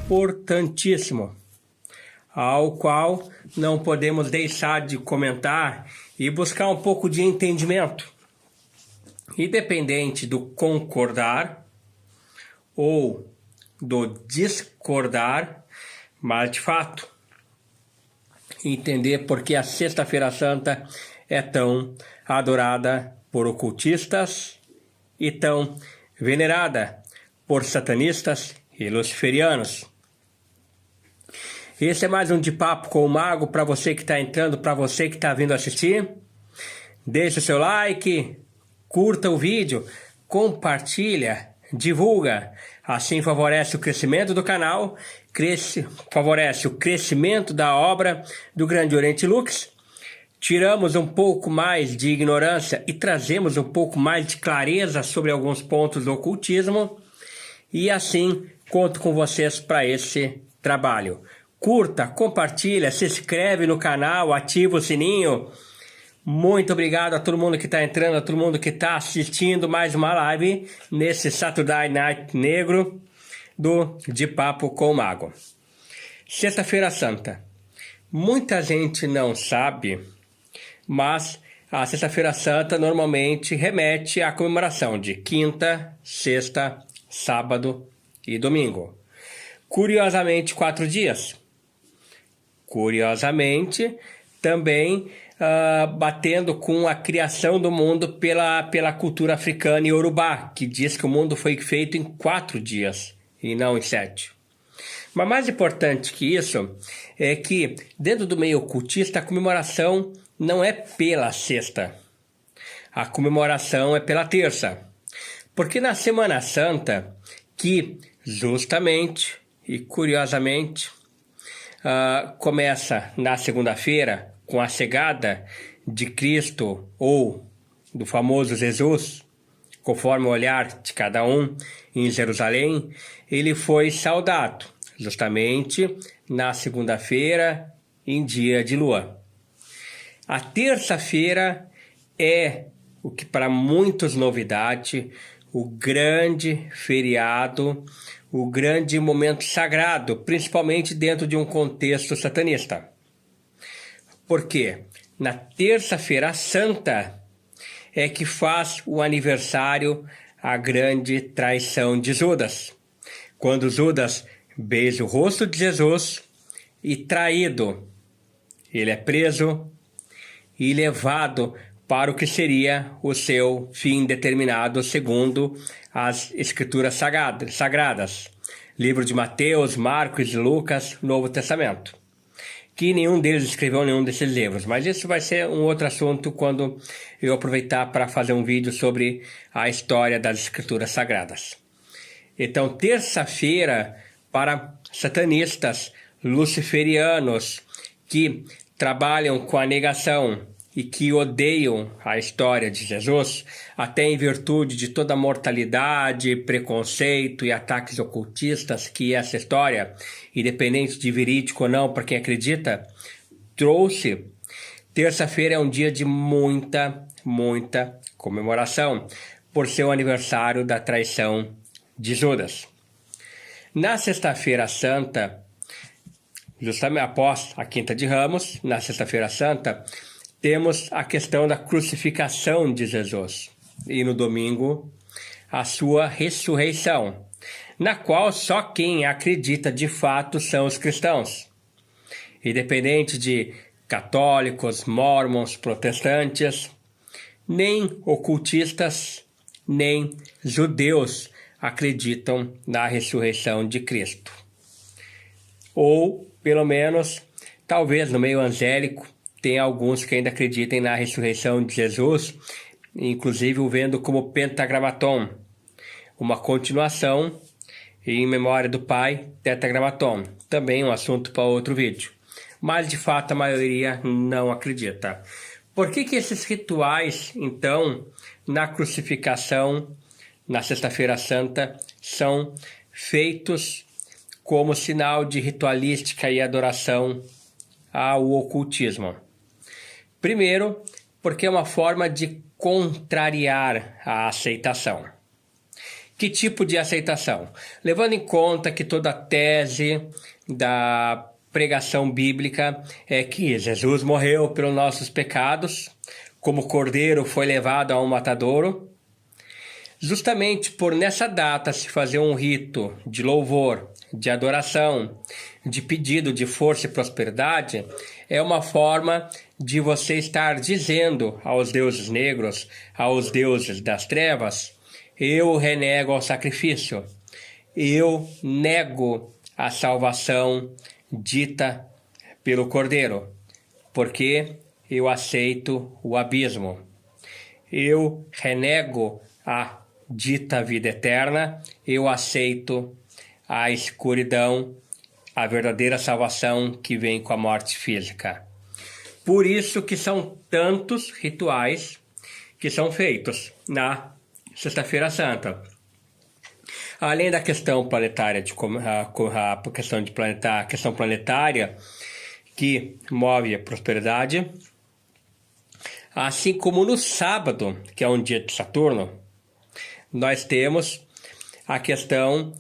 Importantíssimo, ao qual não podemos deixar de comentar e buscar um pouco de entendimento. Independente do concordar ou do discordar, mas de fato entender por que a Sexta-feira Santa é tão adorada por ocultistas e tão venerada por satanistas e luciferianos. Esse é mais um De Papo com o Mago, para você que está entrando, para você que está vindo assistir. Deixe o seu like, curta o vídeo, compartilha, divulga. Assim favorece o crescimento do canal, favorece o crescimento da obra do Grande Oriente Lux. Tiramos um pouco mais de ignorância e trazemos um pouco mais de clareza sobre alguns pontos do ocultismo. E assim, conto com vocês para esse trabalho. Curta, compartilha, se inscreve no canal, ativa o sininho. Muito obrigado a todo mundo que está entrando, a todo mundo que está assistindo mais uma live nesse Saturday Night Negro do De Papo com o Mago. Sexta-feira Santa. Muita gente não sabe, mas a Sexta-feira Santa normalmente remete à comemoração de quinta, sexta, sábado e domingo. Curiosamente, 4 dias. Curiosamente, também batendo com a criação do mundo pela cultura africana e Yorubá, que diz que o mundo foi feito em 4 dias e não em 7. Mas mais importante que isso é que, dentro do meio ocultista, a comemoração não é pela sexta. A comemoração é pela terça. Porque na Semana Santa, que justamente e curiosamente começa na segunda-feira com a chegada de Cristo ou do famoso Jesus, conforme o olhar de cada um em Jerusalém, ele foi saudado justamente na segunda-feira em dia de lua. A terça-feira é o que para muitos novidade, o grande feriado, o grande momento sagrado, principalmente dentro de um contexto satanista. Por quê? Na terça-feira santa é que faz o aniversário a grande traição de Judas. Quando Judas beija o rosto de Jesus e traído, ele é preso e levado para o que seria o seu fim determinado segundo as Escrituras sagradas. Livro de Mateus, Marcos e Lucas, Novo Testamento. Que nenhum deles escreveu nenhum desses livros, mas isso vai ser um outro assunto quando eu aproveitar para fazer um vídeo sobre a história das Escrituras sagradas. Então, terça-feira, para satanistas, luciferianos, que trabalham com a negação e que odeiam a história de Jesus, até em virtude de toda a mortalidade, preconceito e ataques ocultistas que essa história, independente de verídico ou não, para quem acredita, trouxe. Terça-feira é um dia de muita comemoração, por ser o aniversário da traição de Judas. Na Sexta-feira Santa, justamente após a Quinta de Ramos, na Sexta-feira Santa, temos a questão da crucificação de Jesus e no domingo a sua ressurreição, na qual só quem acredita de fato são os cristãos. Independente de católicos, mórmons, protestantes, nem ocultistas, nem judeus acreditam na ressurreição de Cristo. Ou, pelo menos, talvez no meio angélico, tem alguns que ainda acreditem na ressurreição de Jesus, inclusive o vendo como Pentagramaton, uma continuação em memória do pai, Tetragrammaton, também um assunto para outro vídeo. Mas de fato a maioria não acredita. Por que esses rituais, então, na crucificação, na Sexta-feira Santa, são feitos como sinal de ritualística e adoração ao ocultismo? Primeiro, porque é uma forma de contrariar a aceitação. Que tipo de aceitação? Levando em conta que toda a tese da pregação bíblica é que Jesus morreu pelos nossos pecados, como cordeiro foi levado a um matadouro. Justamente por nessa data se fazer um rito de louvor, de adoração, de pedido de força e prosperidade, é uma forma de você estar dizendo aos deuses negros, aos deuses das trevas: eu renego ao sacrifício, eu nego a salvação dita pelo Cordeiro, porque eu aceito o abismo. Eu renego a dita vida eterna, eu aceito a escuridão, a verdadeira salvação que vem com a morte física. Por isso que são tantos rituais que são feitos na Sexta-feira Santa. Além da questão planetária, a questão planetária que move a prosperidade, assim como no sábado, que é um dia de Saturno, nós temos a questão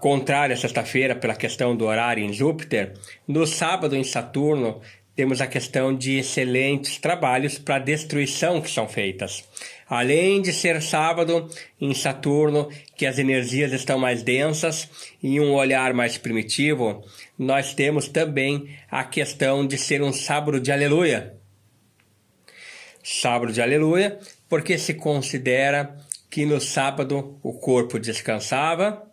contrária à sexta-feira, pela questão do horário em Júpiter. No sábado, em Saturno, temos a questão de excelentes trabalhos para destruição que são feitas. Além de ser sábado em Saturno, que as energias estão mais densas e um olhar mais primitivo, nós temos também a questão de ser um sábado de aleluia. Sábado de aleluia, porque se considera que no sábado o corpo descansava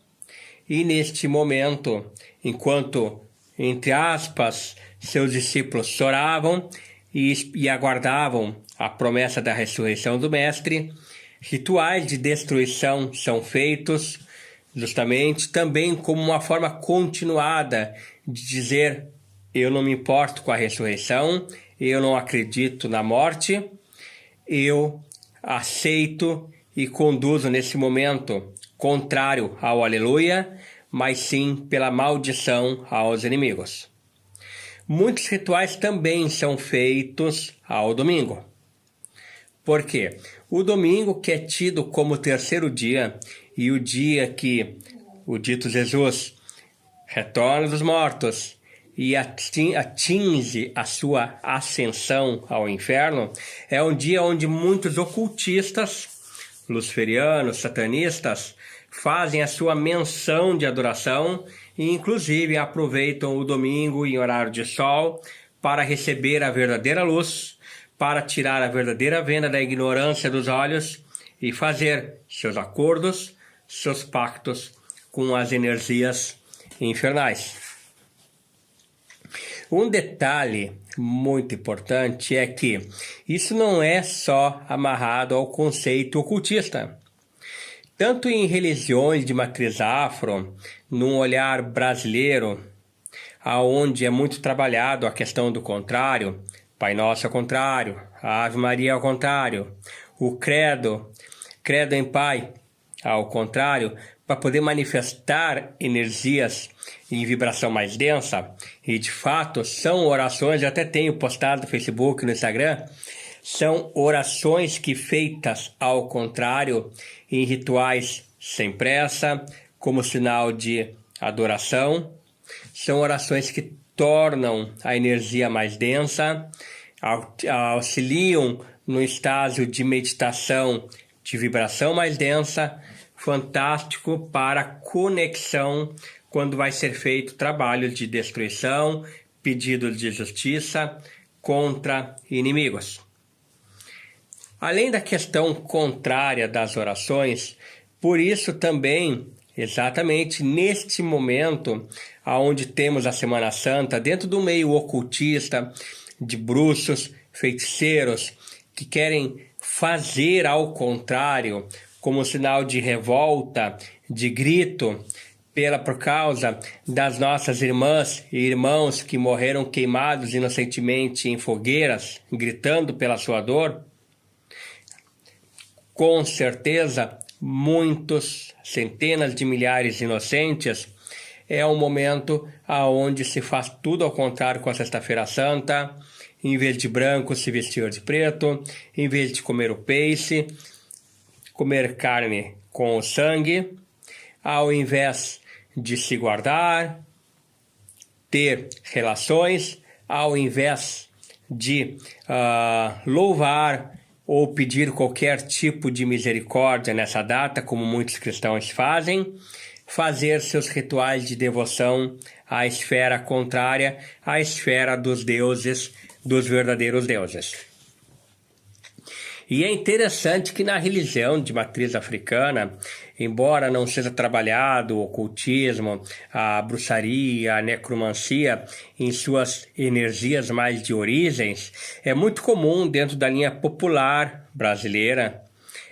e neste momento, enquanto, entre aspas, seus discípulos choravam e aguardavam a promessa da ressurreição do Mestre, rituais de destruição são feitos justamente também como uma forma continuada de dizer: eu não me importo com a ressurreição, eu não acredito na morte, eu aceito e conduzo nesse momento contrário ao aleluia, mas sim pela maldição aos inimigos. Muitos rituais também são feitos ao domingo. Por quê? O domingo, que é tido como o terceiro dia e o dia que o dito Jesus retorna dos mortos e atinge a sua ascensão ao inferno, é um dia onde muitos ocultistas, luciferianos, satanistas, fazem a sua menção de adoração e inclusive aproveitam o domingo em horário de sol para receber a verdadeira luz, para tirar a verdadeira venda da ignorância dos olhos e fazer seus acordos, seus pactos com as energias infernais. Um detalhe muito importante é que isso não é só amarrado ao conceito ocultista. Tanto em religiões de matriz afro, num olhar brasileiro, aonde é muito trabalhado a questão do contrário, Pai Nosso ao contrário, a Ave Maria ao contrário, o credo em Pai ao contrário, para poder manifestar energias em vibração mais densa, e de fato são orações, eu até tenho postado no Facebook e no Instagram, são orações que feitas ao contrário, em rituais sem pressa, como sinal de adoração, são orações que tornam a energia mais densa, auxiliam no estágio de meditação de vibração mais densa, fantástico para conexão quando vai ser feito trabalho de destruição, pedido de justiça contra inimigos. Além da questão contrária das orações, por isso também, exatamente neste momento, onde temos a Semana Santa, dentro do meio ocultista, de bruxos, feiticeiros, que querem fazer ao contrário, como sinal de revolta, de grito, por causa das nossas irmãs e irmãos que morreram queimados inocentemente em fogueiras, gritando pela sua dor? Com certeza, muitos, centenas de milhares de inocentes, é um momento aonde se faz tudo ao contrário com a Sexta-feira Santa. Em vez de branco, se vestir de preto. Em vez de comer o peixe, comer carne com o sangue. Ao invés de se guardar, ter relações, ao invés de louvar ou pedir qualquer tipo de misericórdia nessa data, como muitos cristãos fazem, fazer seus rituais de devoção à esfera contrária, à esfera dos deuses, dos verdadeiros deuses. E é interessante que na religião de matriz africana, embora não seja trabalhado o ocultismo, a bruxaria, a necromancia em suas energias mais de origens, é muito comum dentro da linha popular brasileira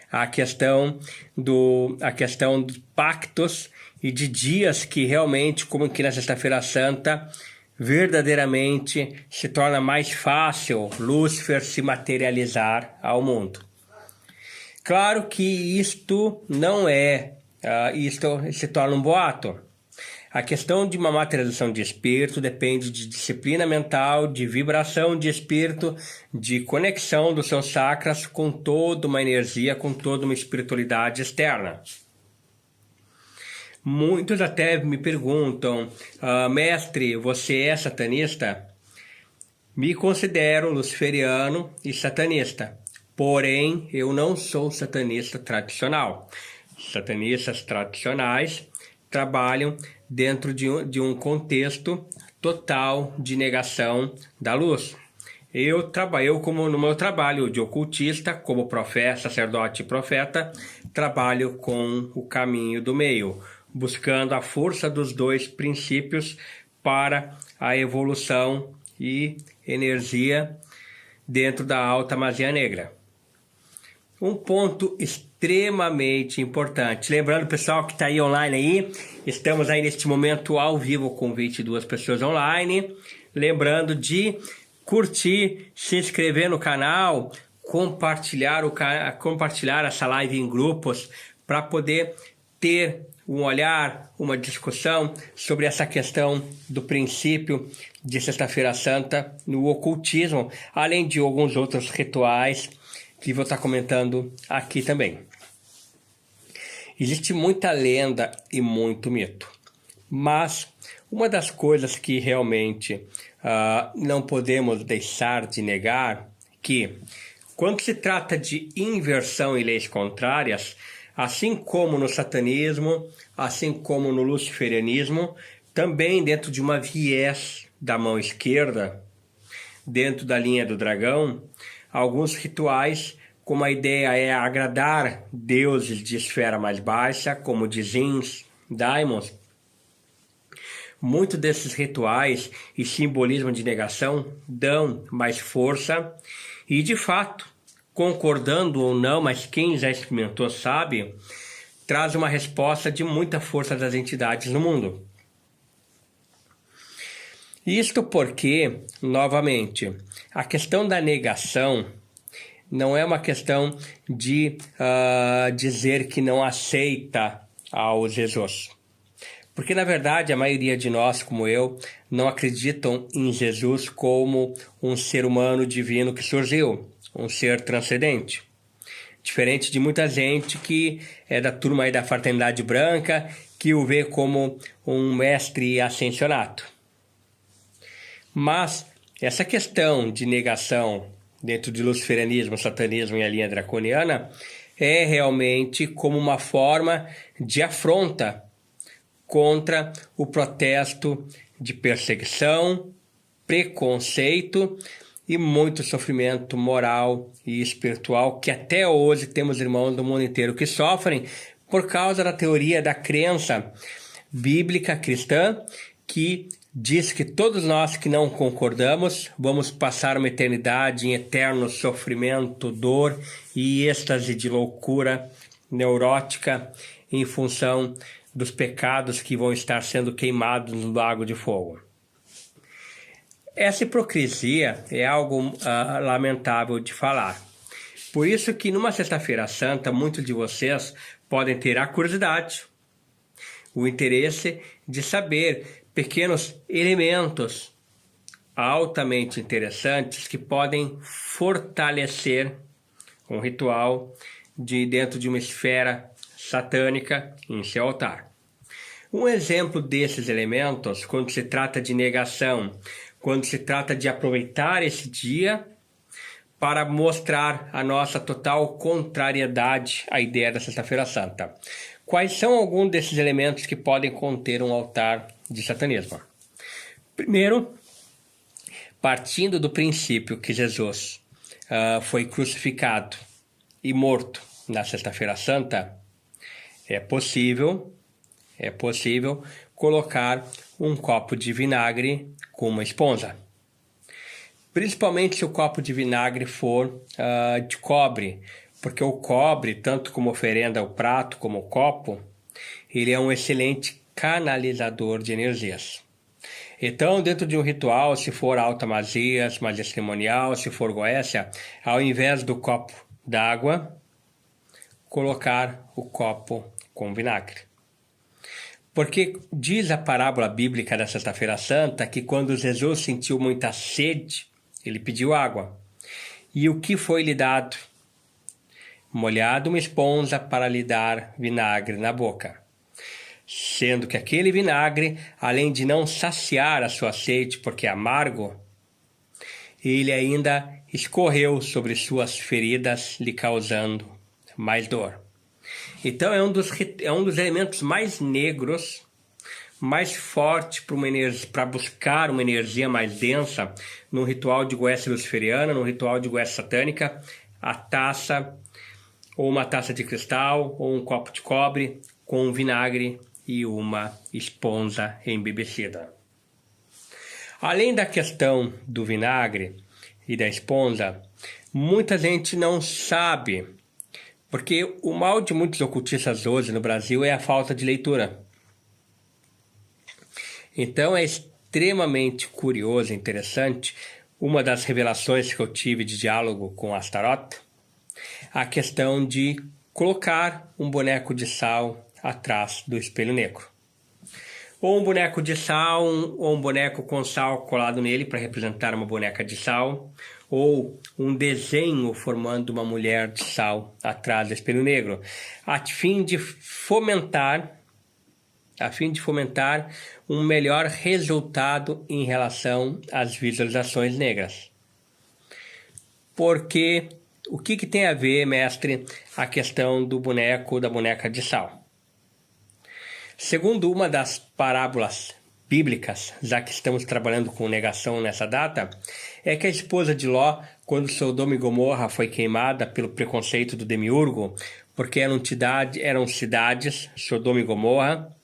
a questão dos pactos e de dias que realmente, como aqui na Sexta-feira Santa, verdadeiramente se torna mais fácil Lúcifer se materializar ao mundo. Claro que isto não isto se torna um boato. A questão de uma materialização de espírito depende de disciplina mental, de vibração de espírito, de conexão dos seus chakras com toda uma energia, com toda uma espiritualidade externa. Muitos até me perguntam, mestre, você é satanista? Me considero luciferiano e satanista, porém eu não sou satanista tradicional. Satanistas tradicionais trabalham dentro de um contexto total de negação da luz. Como no meu trabalho de ocultista, como profeta, sacerdote e profeta, trabalho com o caminho do meio, buscando a força dos dois princípios para a evolução e energia dentro da alta magia negra. Um ponto extremamente importante. Lembrando, pessoal que está aí online aí, estamos aí neste momento ao vivo com 22 pessoas online. Lembrando de curtir, se inscrever no canal, compartilhar essa live em grupos para poder ter um olhar, uma discussão sobre essa questão do princípio de Sexta-feira Santa no ocultismo, além de alguns outros rituais que vou estar comentando aqui também. Existe muita lenda e muito mito, mas uma das coisas que realmente não podemos deixar de negar que, quando se trata de inversão e leis contrárias, assim como no satanismo, assim como no luciferianismo, também dentro de uma viés da mão esquerda, dentro da linha do dragão, alguns rituais, como a ideia é agradar deuses de esfera mais baixa, como de Jins, Daimons. Muitos desses rituais e simbolismo de negação dão mais força e, de fato, concordando ou não, mas quem já experimentou sabe, traz uma resposta de muita força das entidades no mundo. Isto porque, novamente, a questão da negação não é uma questão de dizer que não aceita ao Jesus. Porque, na verdade, a maioria de nós, como eu, não acreditam em Jesus como um ser humano divino que surgiu, um ser transcendente. Diferente de muita gente que é da turma aí da Fraternidade Branca, que o vê como um mestre ascensionado. Mas essa questão de negação dentro de luciferianismo, satanismo e a linha draconiana é realmente como uma forma de afronta contra o protesto de perseguição, preconceito e muito sofrimento moral e espiritual que até hoje temos irmãos do mundo inteiro que sofrem por causa da teoria da crença bíblica cristã que diz que todos nós que não concordamos vamos passar uma eternidade em eterno sofrimento, dor e êxtase de loucura neurótica em função dos pecados que vão estar sendo queimados no lago de fogo. Essa hipocrisia é algo lamentável de falar. Por isso que numa Sexta-feira Santa, muitos de vocês podem ter a curiosidade, o interesse de saber pequenos elementos altamente interessantes que podem fortalecer um ritual dentro de uma esfera satânica em seu altar. Um exemplo desses elementos, quando se trata de negação, quando se trata de aproveitar esse dia para mostrar a nossa total contrariedade à ideia da Sexta-feira Santa. Quais são alguns desses elementos que podem conter um altar de satanismo? Primeiro, partindo do princípio que Jesus foi crucificado e morto na Sexta-feira Santa, é possível colocar um copo de vinagre com uma esponja. Principalmente se o copo de vinagre for de cobre, porque o cobre, tanto como oferenda ao prato como o copo, ele é um excelente canalizador de energias. Então, dentro de um ritual, se for alta magia cerimonial, se for goécia, ao invés do copo d'água, colocar o copo com vinagre. Porque diz a parábola bíblica da Sexta-feira Santa que quando Jesus sentiu muita sede, ele pediu água. E o que foi lhe dado? Molhado uma esponja para lhe dar vinagre na boca. Sendo que aquele vinagre, além de não saciar a sua sede porque é amargo, ele ainda escorreu sobre suas feridas, lhe causando mais dor. Então é um dos elementos mais negros, mais forte para buscar uma energia mais densa num ritual de goécia luciferiana, num ritual de goécia satânica, a taça, ou uma taça de cristal, ou um copo de cobre com vinagre e uma esponja embebecida. Além da questão do vinagre e da esponja, muita gente não sabe, porque o mal de muitos ocultistas hoje no Brasil é a falta de leitura. Então é extremamente curioso e interessante, uma das revelações que eu tive de diálogo com Astaroth, a questão de colocar um boneco de sal atrás do espelho negro. Ou um boneco de sal, ou um boneco com sal colado nele para representar uma boneca de sal, ou um desenho formando uma mulher de sal atrás do espelho negro, a fim de fomentar um melhor resultado em relação às visualizações negras. Porque o que tem a ver, mestre, a questão do boneco, da boneca de sal? Segundo uma das parábolas bíblicas, já que estamos trabalhando com negação nessa data, é que a esposa de Ló, quando Sodoma e Gomorra foi queimada pelo preconceito do demiurgo, porque eram cidades, Sodoma e Gomorra,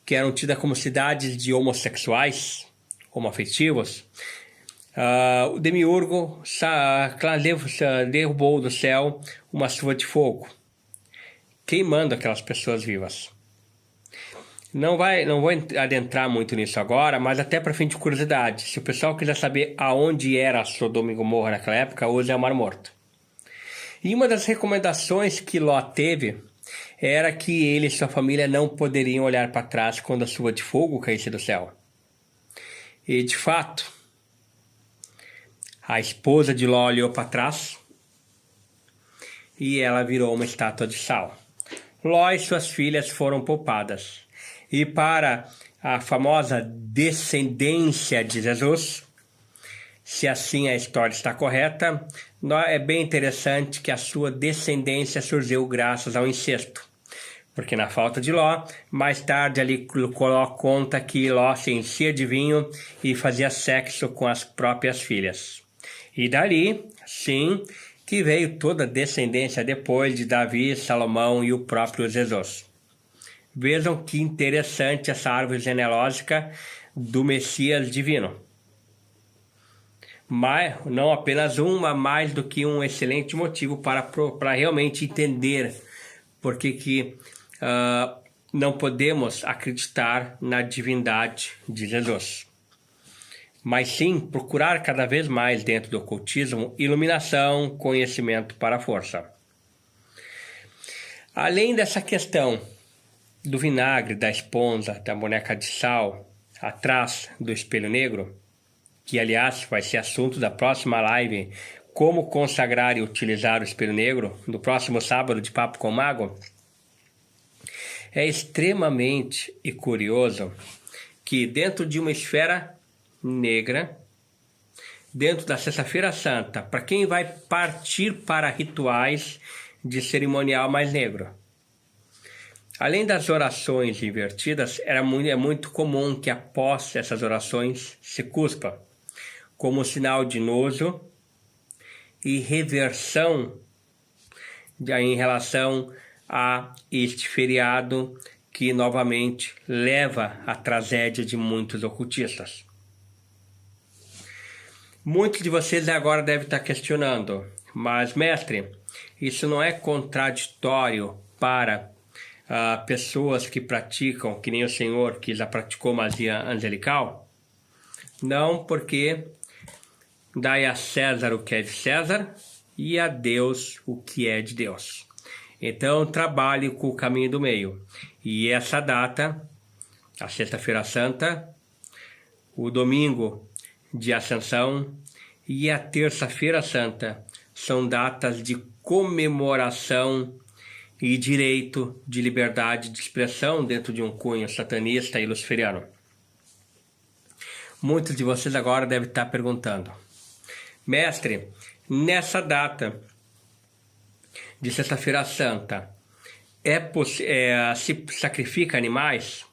que eram tidas como cidades de homossexuais, homoafetivos, o demiurgo derrubou do céu uma chuva de fogo, queimando aquelas pessoas vivas. Não vou adentrar muito nisso agora, mas até para fim de curiosidade, se o pessoal quiser saber aonde era Sodoma e Gomorra naquela época, hoje é o Mar Morto. E uma das recomendações que Ló teve era que ele e sua família não poderiam olhar para trás quando a chuva de fogo caísse do céu. E de fato, a esposa de Ló olhou para trás e ela virou uma estátua de sal. Ló e suas filhas foram poupadas. E para a famosa descendência de Jesus, se assim a história está correta, é bem interessante que a sua descendência surgiu graças ao incesto. Porque na falta de Ló, mais tarde ali Ló conta que Ló se enchia de vinho e fazia sexo com as próprias filhas. E dali, sim, que veio toda a descendência depois de Davi, Salomão e o próprio Jesus. Vejam que interessante essa árvore genealógica do Messias divino. Mas não apenas mais do que um excelente motivo para realmente entender porque que não podemos acreditar na divindade de Jesus, mas sim procurar cada vez mais dentro do ocultismo iluminação, conhecimento para a força. Além dessa questão do vinagre, da esponja, da boneca de sal, atrás do espelho negro, que aliás vai ser assunto da próxima live, como consagrar e utilizar o espelho negro, no próximo sábado de Papo com o Mago, é extremamente curioso que dentro de uma esfera negra, dentro da Sexta-feira Santa, para quem vai partir para rituais de cerimonial mais negro, além das orações invertidas, é muito comum que após essas orações se cuspa, como sinal de nojo e reversão em relação a este feriado que novamente leva à tragédia de muitos ocultistas. Muitos de vocês agora devem estar questionando, mas mestre, isso não é contraditório para pessoas que praticam, que nem o senhor que já praticou magia angelical? Não, porque dai a César o que é de César e a Deus o que é de Deus. Então trabalhe com o caminho do meio. E essa data, a Sexta-feira Santa, o domingo de Ascensão e a Terça-feira Santa são datas de comemoração e direito de liberdade de expressão dentro de um cunho satanista e luciferiano. Muitos de vocês agora devem estar perguntando, mestre, nessa data de Sexta-feira Santa, se sacrifica animais?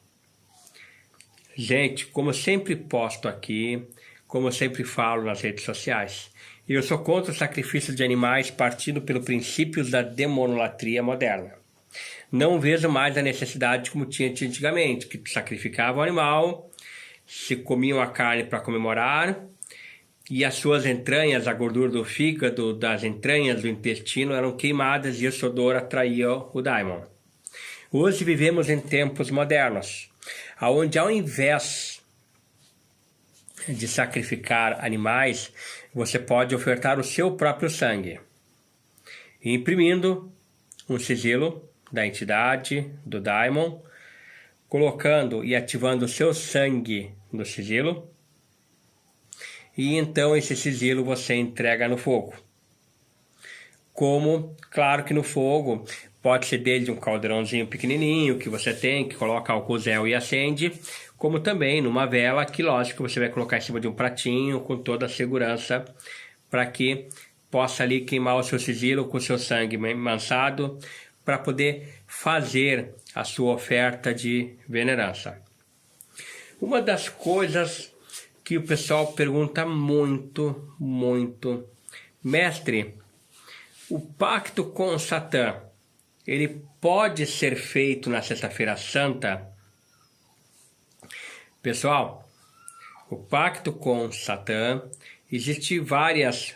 Gente, como eu sempre posto aqui, como eu sempre falo nas redes sociais, eu sou contra o sacrifício de animais partindo pelo princípio da demonolatria moderna. Não vejo mais a necessidade como tinha antigamente, que sacrificava o animal, se comiam a carne para comemorar, e as suas entranhas, a gordura do fígado, das entranhas, do intestino, eram queimadas e esse odor atraía o daimon. Hoje vivemos em tempos modernos, onde ao invés de sacrificar animais, você pode ofertar o seu próprio sangue, imprimindo um sigilo da entidade, do daimon, colocando e ativando o seu sangue no sigilo, e então esse sigilo você entrega no fogo. Como, claro que no fogo, pode ser desde um caldeirãozinho pequenininho que você tem, que coloca álcool gel e acende, como também numa vela que, lógico, você vai colocar em cima de um pratinho com toda a segurança para que possa ali queimar o seu sigilo com o seu sangue mansado para poder fazer a sua oferta de venerança. Uma das coisas que o pessoal pergunta muito, mestre, o pacto com Satã, ele pode ser feito na Sexta-feira Santa? Pessoal, o pacto com Satã, existem várias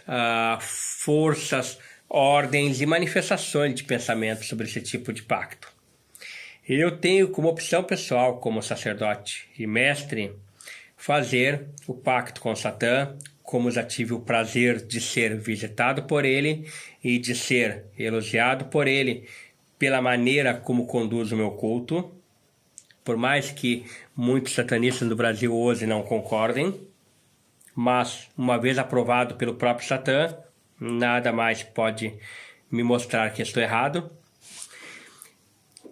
forças, ordens e manifestações de pensamento sobre esse tipo de pacto. Eu tenho como opção pessoal, como sacerdote e mestre, fazer o pacto com Satã, como já tive o prazer de ser visitado por ele e de ser elogiado por ele pela maneira como conduz o meu culto, por mais que muitos satanistas do Brasil hoje não concordem, mas uma vez aprovado pelo próprio Satã, nada mais pode me mostrar que estou errado.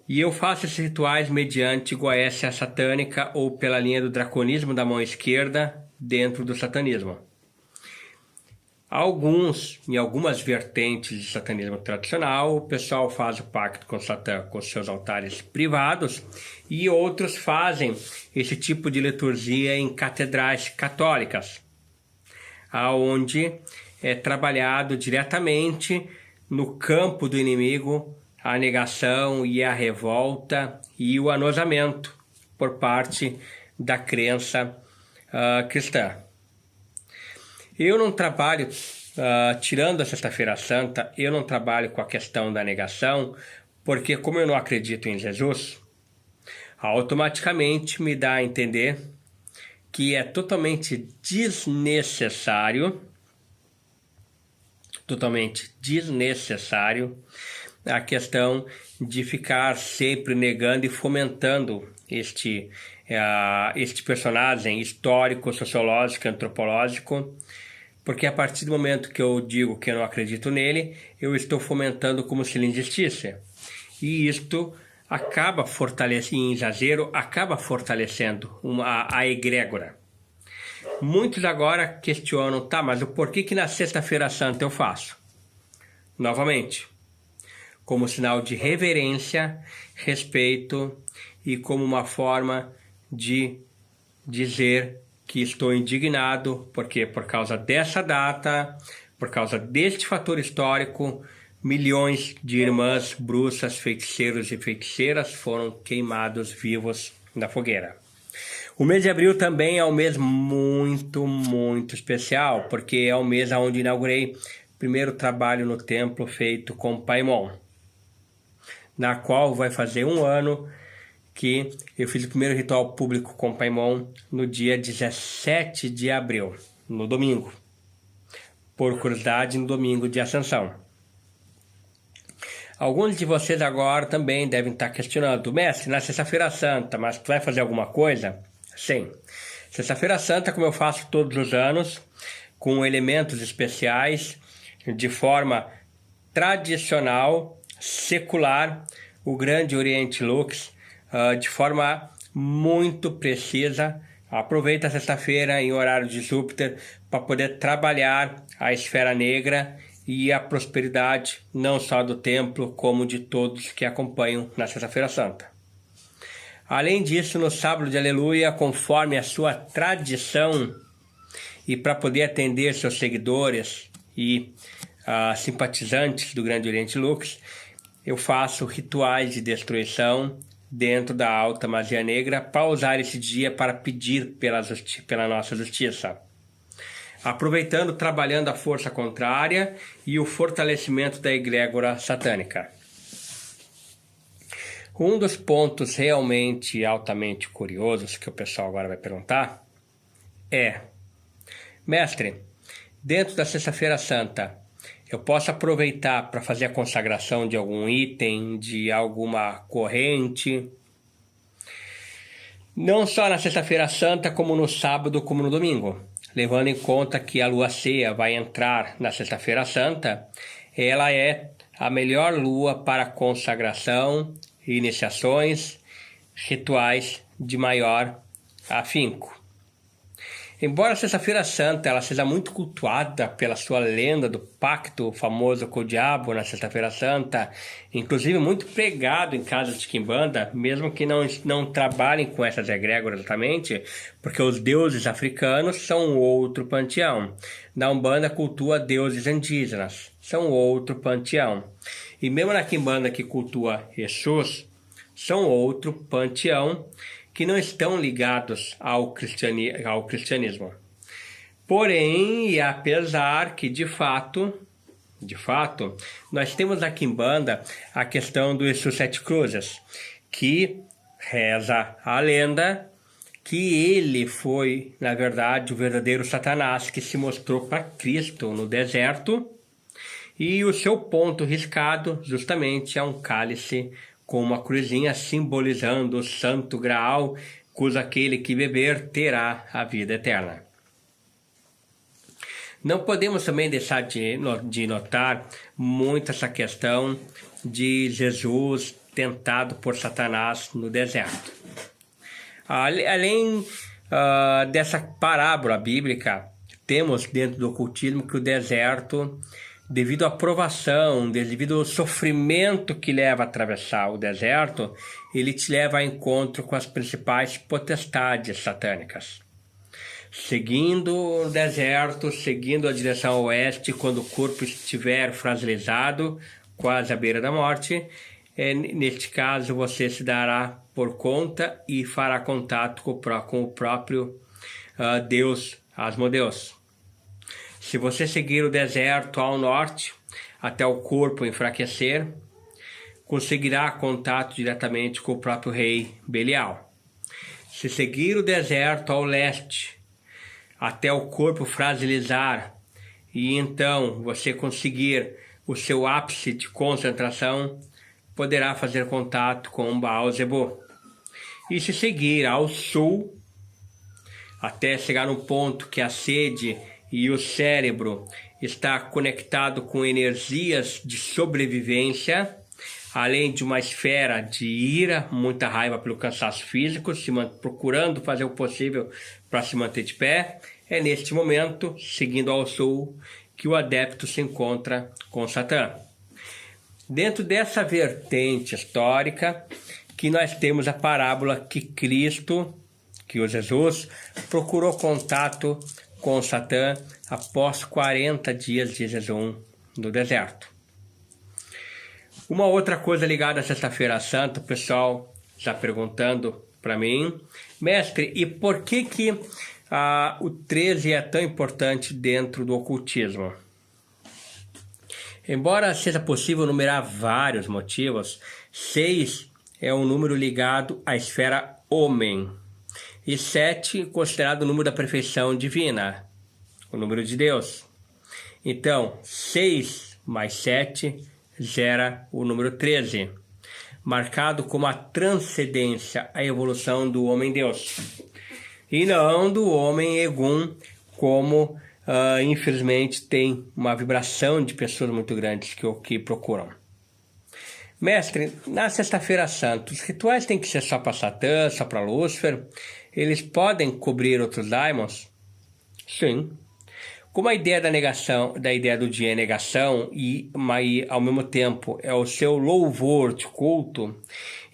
E eu faço esses rituais mediante goécia satânica ou pela linha do draconismo da mão esquerda dentro do satanismo. Em algumas vertentes de satanismo tradicional, o pessoal faz o pacto com Satã com seus altares privados e outros fazem esse tipo de liturgia em catedrais católicas, onde é trabalhado diretamente no campo do inimigo a negação e a revolta e o anosamento por parte da crença cristã. Eu não trabalho, tirando a Sexta-feira Santa, eu não trabalho com a questão da negação, porque como eu não acredito em Jesus, automaticamente me dá a entender que é totalmente desnecessário a questão de ficar sempre negando e fomentando este personagem histórico, sociológico, antropológico, porque a partir do momento que eu digo que eu não acredito nele, eu estou fomentando como se ele existisse. E isto acaba fortalecendo, em exagero, acaba fortalecendo a egrégora. Muitos agora questionam, tá, mas o porquê que na Sexta-feira Santa eu faço? Novamente, como sinal de reverência, respeito e como uma forma de dizer que estou indignado, porque por causa dessa data, por causa deste fator histórico, milhões de irmãs, bruxas, feiticeiros e feiticeiras foram queimados vivos na fogueira. O mês de abril também é um mês muito, muito especial, porque é o mês onde inaugurei o primeiro trabalho no templo feito com Paimon, na qual vai fazer um ano que eu fiz o primeiro ritual público com Paimon no dia 17 de abril, no domingo. Por curiosidade, no domingo de Ascensão. Alguns de vocês agora também devem estar questionando, mestre, na Sexta-feira Santa, mas tu vai fazer alguma coisa? Sim. Sexta-feira Santa, como eu faço todos os anos, com elementos especiais, de forma tradicional, secular, o Grande Oriente Lux, de forma muito precisa. Aproveita a sexta-feira em horário de Júpiter para poder trabalhar a esfera negra e a prosperidade, não só do templo, como de todos que acompanham na Sexta-feira Santa. Além disso, no sábado de Aleluia, conforme a sua tradição, e para poder atender seus seguidores e simpatizantes do Grande Oriente Lux, eu faço rituais de destruição dentro da alta magia negra para usar esse dia para pedir pela nossa justiça. Aproveitando, trabalhando a força contrária e o fortalecimento da egrégora satânica. Um dos pontos realmente altamente curiosos que o pessoal agora vai perguntar é: mestre, dentro da Sexta-feira Santa, eu posso aproveitar para fazer a consagração de algum item, de alguma corrente? Não só na Sexta-feira Santa, como no sábado, como no domingo. Levando em conta que a lua cheia vai entrar na Sexta-feira Santa, ela é a melhor lua para consagração, iniciações, rituais de maior afinco. Embora a Sexta-feira Santa ela seja muito cultuada pela sua lenda do pacto famoso com o diabo na Sexta-feira Santa, inclusive muito pregado em casas de quimbanda, mesmo que não trabalhem com essas egrégoras exatamente, porque os deuses africanos são outro panteão. Na Umbanda cultua deuses indígenas, são outro panteão. E mesmo na quimbanda que cultua Exus, são outro panteão, que não estão ligados ao cristianismo. Porém, e apesar que de fato, nós temos aqui em Quimbanda a questão do Exu Sete Cruzes, que reza a lenda que ele foi, na verdade, o verdadeiro Satanás que se mostrou para Cristo no deserto, e o seu ponto riscado justamente é um cálice com uma cruzinha simbolizando o Santo Graal, cujo aquele que beber terá a vida eterna. Não podemos também deixar de notar muito essa questão de Jesus tentado por Satanás no deserto. Além dessa parábola bíblica, temos dentro do ocultismo que o deserto, devido à provação, devido ao sofrimento que leva a atravessar o deserto, ele te leva a encontro com as principais potestades satânicas. Seguindo o deserto, seguindo a direção oeste, quando o corpo estiver fragilizado, quase à beira da morte, neste caso você se dará por conta e fará contato com o próprio Deus, Asmodeus. Se você seguir o deserto ao norte, até o corpo enfraquecer, conseguirá contato diretamente com o próprio rei Belial. Se seguir o deserto ao leste, até o corpo fragilizar, e então você conseguir o seu ápice de concentração, poderá fazer contato com Baal-Zebub. E se seguir ao sul, até chegar no ponto que a sede e o cérebro está conectado com energias de sobrevivência, além de uma esfera de ira, muita raiva pelo cansaço físico, procurando fazer o possível para se manter de pé, é neste momento, seguindo ao sul, que o adepto se encontra com Satã. Dentro dessa vertente histórica, que nós temos a parábola que Cristo, que o Jesus, procurou contato com Satã após 40 dias de jejum no deserto. Uma outra coisa ligada à Sexta-feira Santa, o pessoal está perguntando para mim, mestre, e por que o 13 é tão importante dentro do ocultismo? Embora seja possível numerar vários motivos, 6 é um número ligado à esfera homem, e 7 considerado o número da perfeição divina, o número de Deus. Então, 6 mais 7 gera o número 13, marcado como a transcendência, a evolução do homem-deus, e não do homem Egum, como infelizmente tem uma vibração de pessoas muito grandes que procuram. Mestre, na Sexta-feira Santa, os rituais têm que ser só para Satã, só para Lúcifer? Eles podem cobrir outros daimons? Sim. Como a ideia da ideia do dia é negação e ao mesmo tempo é o seu louvor de culto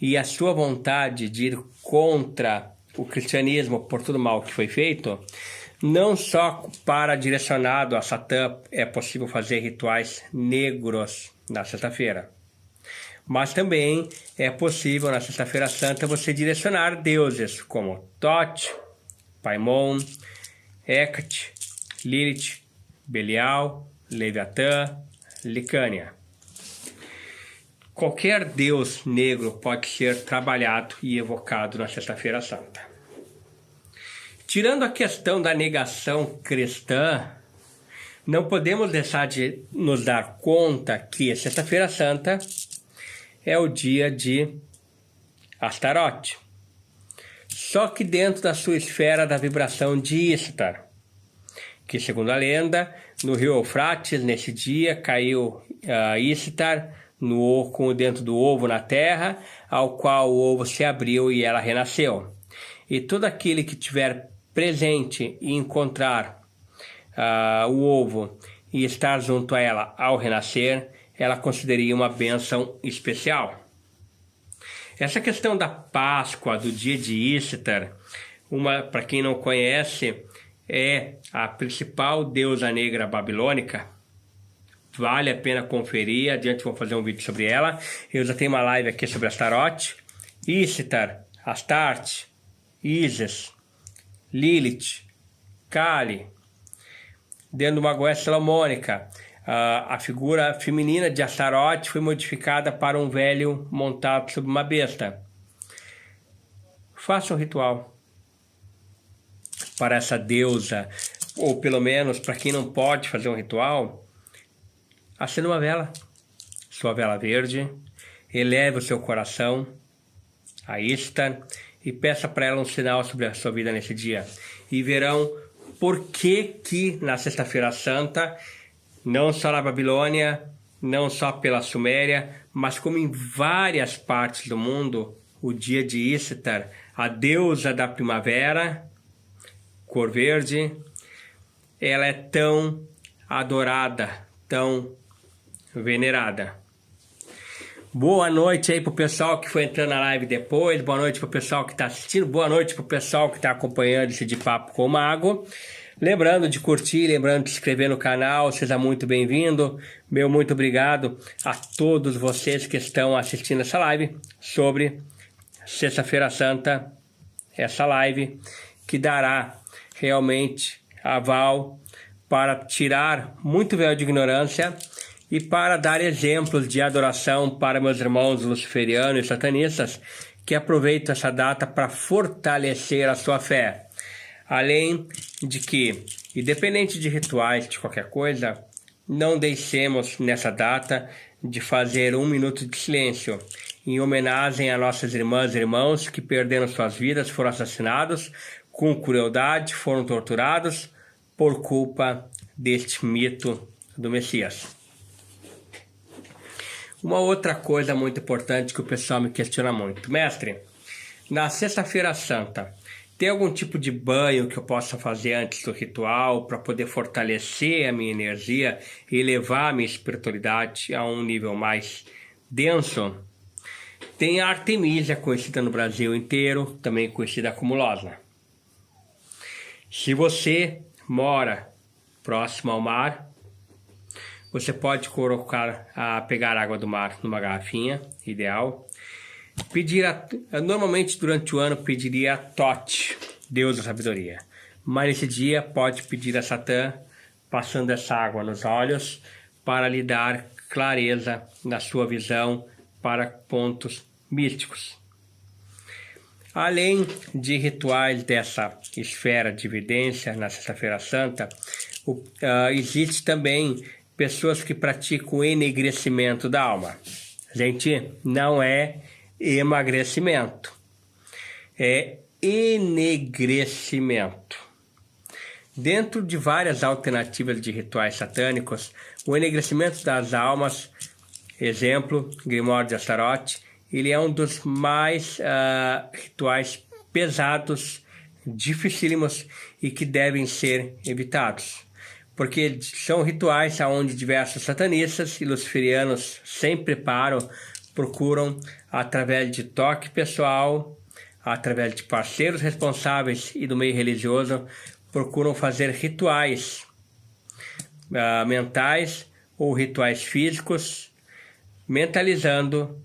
e a sua vontade de ir contra o cristianismo por todo o mal que foi feito, não só para direcionado a Satã é possível fazer rituais negros na sexta-feira, mas também é possível na Sexta-feira Santa você direcionar deuses como Thoth, Paimon, Hecate, Lilith, Belial, Leviatã, Licânia. Qualquer deus negro pode ser trabalhado e evocado na Sexta-feira Santa. Tirando a questão da negação cristã, não podemos deixar de nos dar conta que a Sexta-feira Santa é o dia de Astarote, só que dentro da sua esfera da vibração de Ishtar, que segundo a lenda, no rio Eufrates, nesse dia, caiu Ishtar dentro do ovo na terra, ao qual o ovo se abriu e ela renasceu. E todo aquele que tiver presente e encontrar o ovo e estar junto a ela ao renascer, ela consideraria uma bênção especial. Essa questão da Páscoa, do dia de Ishtar, para quem não conhece, é a principal deusa negra babilônica. Vale a pena conferir, adiante vou fazer um vídeo sobre ela. Eu já tenho uma live aqui sobre Astarote, Ishtar, Astarte, Isis, Lilith, Kali. Dentro de uma goécia salomônica, a figura feminina de Astarote foi modificada para um velho montado sobre uma besta. Faça um ritual para essa deusa, ou pelo menos para quem não pode fazer um ritual, acenda uma vela, sua vela verde, eleve o seu coração a Ishtar e peça para ela um sinal sobre a sua vida nesse dia. E verão por que na Sexta-feira Santa, não só na Babilônia, não só pela Suméria, mas como em várias partes do mundo, o dia de Ishtar, a deusa da primavera, cor verde, ela é tão adorada, tão venerada. Boa noite aí pro pessoal que foi entrando na live depois, boa noite pro pessoal que está assistindo, boa noite pro pessoal que está acompanhando esse De Papo com o Mago. Lembrando de curtir, lembrando de se inscrever no canal, seja muito bem-vindo. Meu muito obrigado a todos vocês que estão assistindo essa live sobre Sexta-feira Santa, essa live que dará realmente aval para tirar muito véu de ignorância E para dar exemplos de adoração para meus irmãos luciferianos e satanistas, que aproveitam essa data para fortalecer a sua fé. Além de que, independente de rituais, de qualquer coisa, não deixemos nessa data de fazer 1 minuto de silêncio em homenagem a nossas irmãs e irmãos que perderam suas vidas, foram assassinados com crueldade, foram torturados por culpa deste mito do Messias. Uma outra coisa muito importante que o pessoal me questiona muito. Mestre, na Sexta-feira Santa, tem algum tipo de banho que eu possa fazer antes do ritual para poder fortalecer a minha energia e elevar a minha espiritualidade a um nível mais denso? Tem a Artemísia, conhecida no Brasil inteiro, também conhecida como Losna. Se você mora próximo ao mar, você pode pegar água do mar numa garrafinha, ideal. Normalmente durante o ano pediria a Thoth, Deus da sabedoria. Mas nesse dia pode pedir a Satã, passando essa água nos olhos, para lhe dar clareza na sua visão para pontos místicos. Além de rituais dessa esfera de evidência na Sexta-feira Santa, existe também pessoas que praticam o enegrecimento da alma. Gente, não é emagrecimento, é enegrecimento. Dentro de várias alternativas de rituais satânicos, o enegrecimento das almas, exemplo, Grimório de Astaroth, ele é um dos mais rituais pesados, dificílimos e que devem ser evitados. Porque são rituais onde diversos satanistas e luciferianos sem preparo procuram, através de toque pessoal, através de parceiros responsáveis e do meio religioso, procuram fazer rituais mentais ou rituais físicos, mentalizando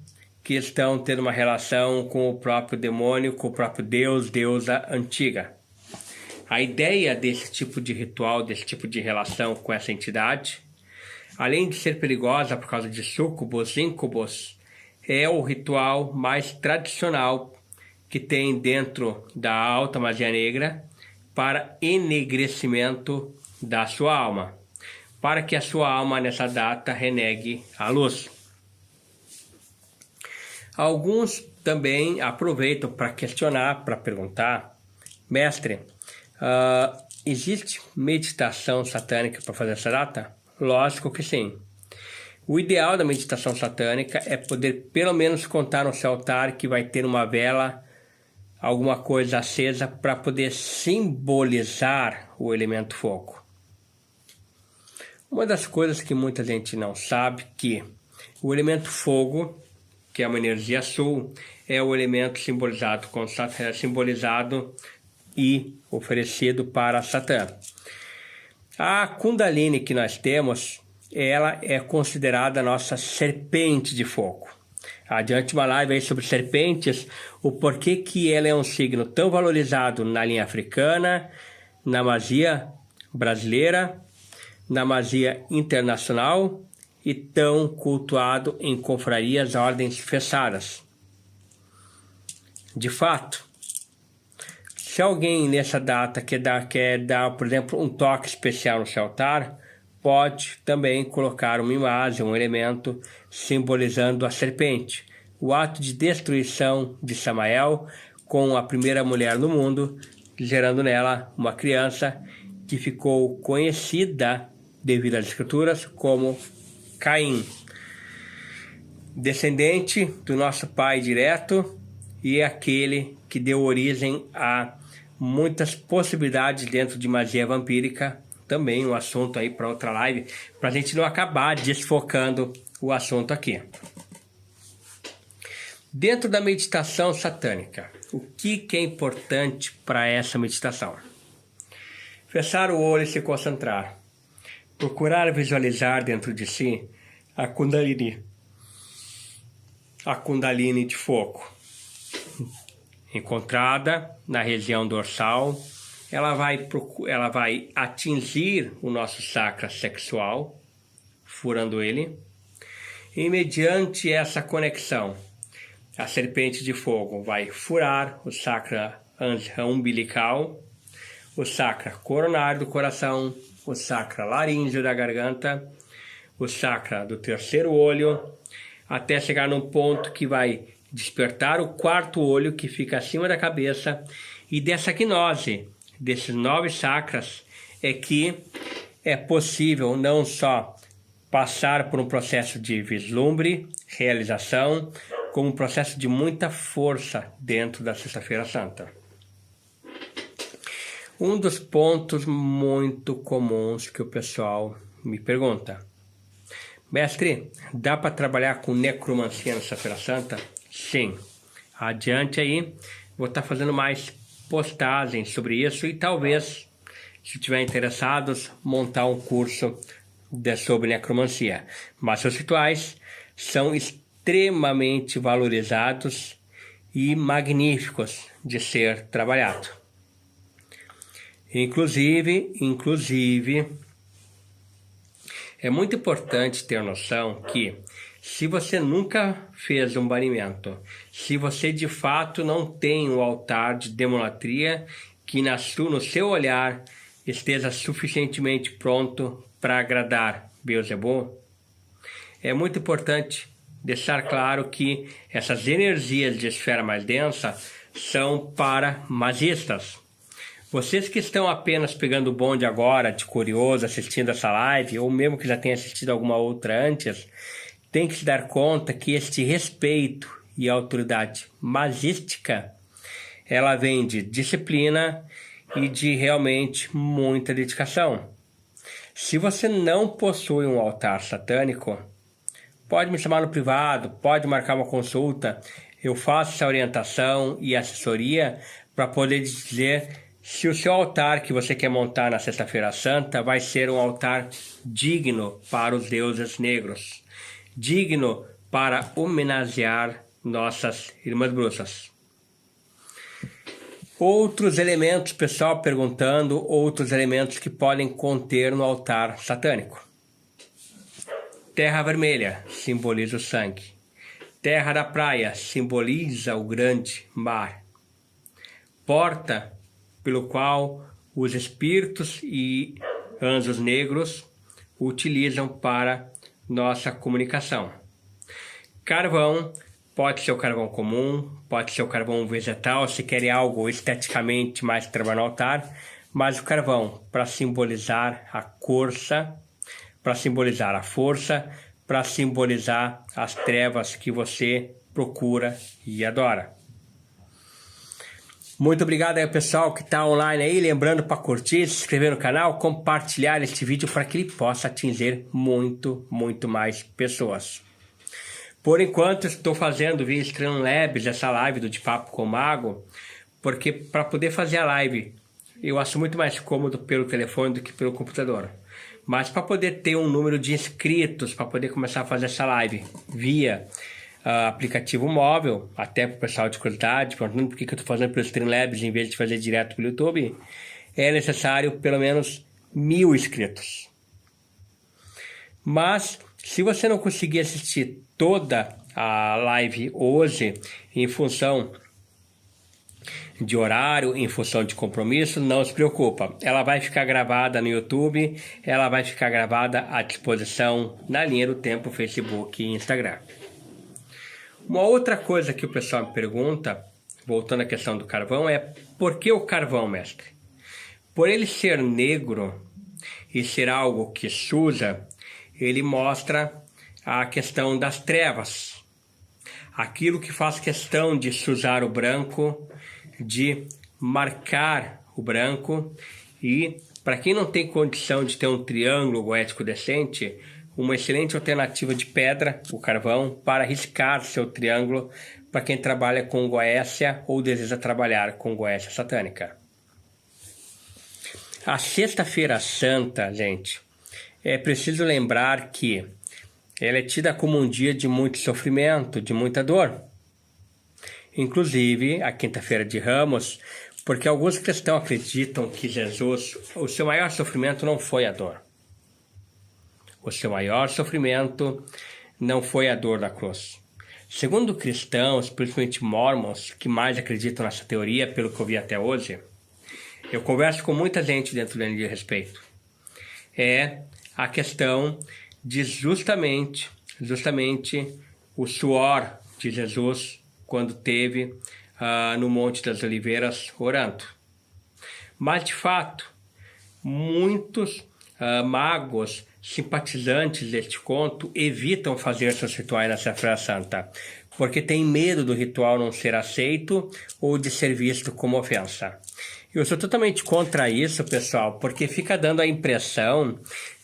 que estão tendo uma relação com o próprio demônio, com o próprio Deus, deusa antiga. A ideia desse tipo de ritual, desse tipo de relação com essa entidade, além de ser perigosa por causa de súcubos, íncubos, é o ritual mais tradicional que tem dentro da alta magia negra para enegrecimento da sua alma, para que a sua alma nessa data renegue a luz. Alguns também aproveitam para questionar, para perguntar: mestre, existe meditação satânica para fazer essa data? Lógico que sim. O ideal da meditação satânica é poder pelo menos contar no seu altar que vai ter uma vela, alguma coisa acesa para poder simbolizar o elemento fogo. Uma das coisas que muita gente não sabe que o elemento fogo, que é uma energia azul, é o elemento simbolizado e oferecido para Satã. A Kundalini que nós temos, ela é considerada a nossa serpente de fogo. Adiante uma live aí sobre serpentes, o porquê que ela é um signo tão valorizado na linha africana, na magia brasileira, na magia internacional e tão cultuado em confrarias, ordens fechadas. De fato, se alguém nessa data quer dar, por exemplo, um toque especial no seu altar, pode também colocar uma imagem, um elemento simbolizando a serpente, o ato de destruição de Samael com a primeira mulher no mundo, gerando nela uma criança que ficou conhecida devido às escrituras como Caim, descendente do nosso pai direto e aquele que deu origem a muitas possibilidades dentro de magia vampírica, também um assunto aí para outra live, para a gente não acabar desfocando o assunto aqui. Dentro da meditação satânica, o que é importante para essa meditação? Fechar o olho e se concentrar. Procurar visualizar dentro de si a Kundalini de fogo, encontrada na região dorsal. Ela vai atingir o nosso chakra sexual, furando ele. E mediante essa conexão, a serpente de fogo vai furar o chakra umbilical, o chakra coronário do coração, o chakra laríngeo da garganta, o chakra do terceiro olho, até chegar num ponto que vai despertar o quarto olho, que fica acima da cabeça. E dessa gnose, desses 9 chakras, é que é possível não só passar por um processo de vislumbre, realização, como um processo de muita força dentro da Sexta-feira Santa. Um dos pontos muito comuns que o pessoal me pergunta: mestre, dá para trabalhar com necromancia na Sexta-feira Santa? Sim. Adiante aí, vou estar fazendo mais postagens sobre isso e talvez, se tiver interessados, montar um curso sobre necromancia. Mas os rituais são extremamente valorizados e magníficos de ser trabalhado. Inclusive, é muito importante ter noção que, se você nunca fez um banimento, se você de fato não tem um altar de demolatria que no seu olhar esteja suficientemente pronto para agradar Beelzebub, é muito importante deixar claro que essas energias de esfera mais densa são para magistas. Vocês que estão apenas pegando o bonde agora, de curioso, assistindo essa live, ou mesmo que já tenham assistido alguma outra antes, tem que se dar conta que este respeito e autoridade magística, ela vem de disciplina e de realmente muita dedicação. Se você não possui um altar satânico, pode me chamar no privado, pode marcar uma consulta. Eu faço essa orientação e assessoria para poder dizer se o seu altar que você quer montar na Sexta-feira Santa vai ser um altar digno para os deuses negros, digno para homenagear nossas irmãs bruxas. Outros elementos, pessoal perguntando, outros elementos que podem conter no altar satânico. Terra vermelha simboliza o sangue. Terra da praia simboliza o grande mar. Porta pelo qual os espíritos e anjos negros utilizam para nossa comunicação. Carvão, pode ser o carvão comum, pode ser o carvão vegetal, se quer algo esteticamente mais trabalho no altar, mas o carvão para simbolizar a força, para simbolizar a força, para simbolizar as trevas que você procura e adora. Muito obrigado aí, pessoal que está online aí, lembrando para curtir, se inscrever no canal, compartilhar este vídeo para que ele possa atingir muito mais pessoas. Por enquanto, estou fazendo via Streamlabs essa live do De Papo com o Mago, porque para poder fazer a live, eu acho muito mais cômodo pelo telefone do que pelo computador. Mas para poder ter um número de inscritos, para poder começar a fazer essa live via aplicativo móvel, até para o pessoal de curiosidade, perguntando por que eu estou fazendo pelo Streamlabs em vez de fazer direto pelo YouTube, é necessário pelo menos 1000 inscritos. Mas, se você não conseguir assistir toda a live hoje, em função de horário, em função de compromisso, não se preocupa. Ela vai ficar gravada no YouTube, ela vai ficar gravada à disposição na linha do tempo, Facebook e Instagram. Uma outra coisa que o pessoal me pergunta, voltando à questão do carvão, é por que o carvão, mestre? Por ele ser negro e ser algo que suja, ele mostra a questão das trevas. Aquilo que faz questão de sujar o branco, de marcar o branco. E para quem não tem condição de ter um triângulo goético decente, uma excelente alternativa de pedra, o carvão, para riscar seu triângulo para quem trabalha com goécia ou deseja trabalhar com goécia satânica. A Sexta-feira Santa, gente, é preciso lembrar que ela é tida como um dia de muito sofrimento, de muita dor. Inclusive, a Quinta-feira de Ramos, porque alguns cristãos acreditam que Jesus, o seu maior sofrimento não foi a dor. O seu maior sofrimento não foi a dor da cruz. Segundo cristãos, principalmente mormons, que mais acreditam nessa teoria, pelo que eu vi até hoje, eu converso com muita gente dentro do de respeito. É a questão de justamente o suor de Jesus quando teve no Monte das Oliveiras orando. Mas, de fato, muitos magos simpatizantes deste conto evitam fazer seus rituais na Sexta-feira Santa, porque têm medo do ritual não ser aceito ou de ser visto como ofensa. Eu sou totalmente contra isso, pessoal, porque fica dando a impressão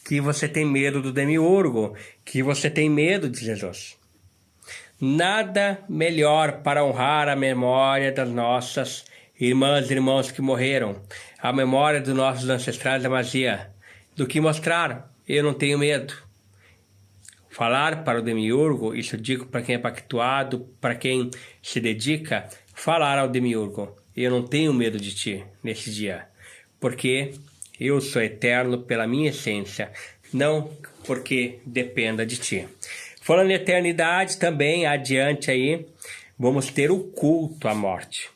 que você tem medo do demiurgo, que você tem medo de Jesus. Nada melhor para honrar a memória das nossas irmãs e irmãos que morreram, a memória dos nossos ancestrais da magia, do que mostrar, eu não tenho medo. Falar para o demiurgo, isso eu digo para quem é pactuado, para quem se dedica, falar ao demiurgo, eu não tenho medo de ti nesse dia, porque eu sou eterno pela minha essência, não porque dependa de ti. Falando em eternidade, também adiante aí, vamos ter o culto à morte.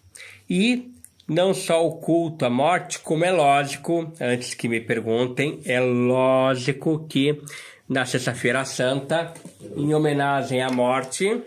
E não só o culto à morte, como é lógico, antes que me perguntem, é lógico que na Sexta-feira Santa, em homenagem à morte,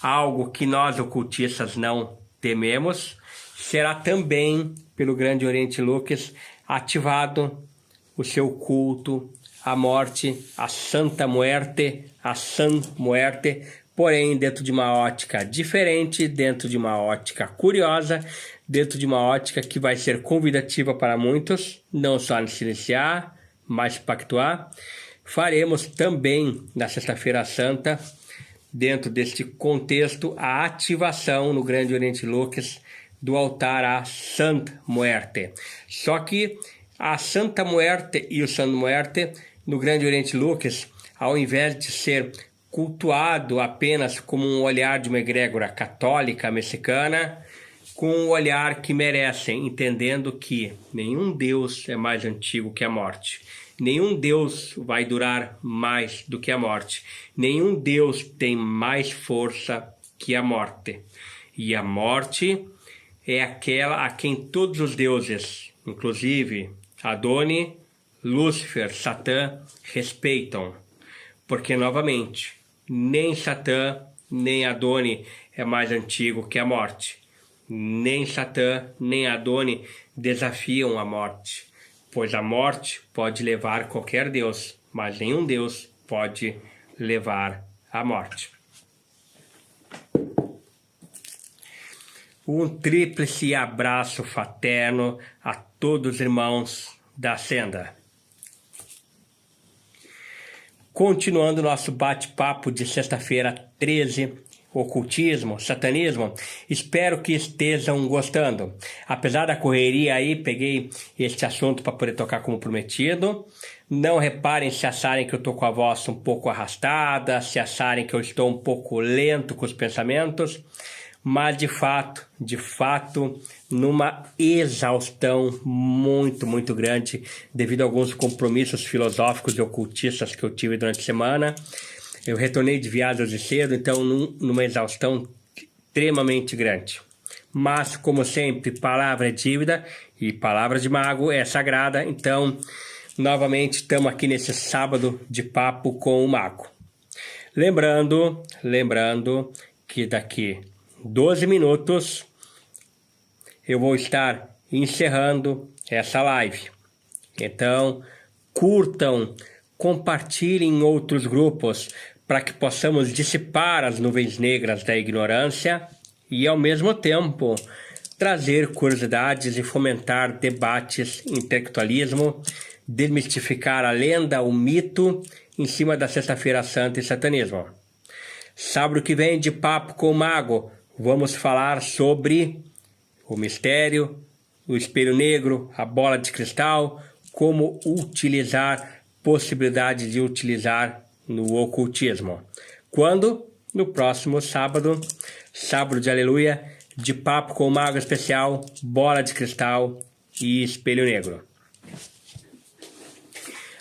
algo que nós ocultistas não tememos, será também, pelo Grande Oriente Lucas, ativado o seu culto à morte, a Santa Muerte, a San Muerte, porém dentro de uma ótica diferente, dentro de uma ótica curiosa, dentro de uma ótica que vai ser convidativa para muitos, não só se iniciar, mas pactuar. Faremos também na Sexta-feira Santa, dentro deste contexto, a ativação no Grande Oriente Lucas do altar à Santa Muerte. Só que a Santa Muerte e o Santa Muerte no Grande Oriente Lucas, ao invés de ser cultuado apenas como um olhar de uma egrégora católica mexicana, com um olhar que merecem, entendendo que nenhum Deus é mais antigo que a morte. Nenhum Deus vai durar mais do que a morte. Nenhum Deus tem mais força que a morte. E a morte é aquela a quem todos os deuses, inclusive Adoni, Lúcifer, Satã, respeitam. Porque, novamente, nem Satã, nem Adoni é mais antigo que a morte. Nem Satã, nem Adoni desafiam a morte, pois a morte pode levar qualquer Deus, mas nenhum Deus pode levar a morte. Um tríplice abraço fraterno a todos os irmãos da Senda. Continuando nosso bate-papo de sexta-feira 13, ocultismo, satanismo, espero que estejam gostando. Apesar da correria aí, peguei este assunto para poder tocar como prometido. Não reparem se acharem que eu estou com a voz um pouco arrastada, se acharem que eu estou um pouco lento com os pensamentos, mas de fato, numa exaustão muito grande devido a alguns compromissos filosóficos e ocultistas que eu tive durante a semana. Eu retornei de viagem hoje cedo, então numa exaustão extremamente grande. Mas, como sempre, palavra é dívida e palavra de mago é sagrada, então, novamente, estamos aqui nesse sábado de papo com o mago. Lembrando que daqui 12 minutos eu vou estar encerrando essa live. Então, curtam, compartilhem em outros grupos para que possamos dissipar as nuvens negras da ignorância e, ao mesmo tempo, trazer curiosidades e fomentar debates, intelectualismo, desmistificar a lenda, o mito em cima da Sexta-feira Santa e satanismo. Sábado que vem, de Papo com o Mago, vamos falar sobre o mistério, o espelho negro, a bola de cristal, como utilizar, possibilidade de utilizar no ocultismo. Quando? No próximo sábado, sábado de aleluia, de Papo com o Mago Especial, bola de cristal e espelho negro.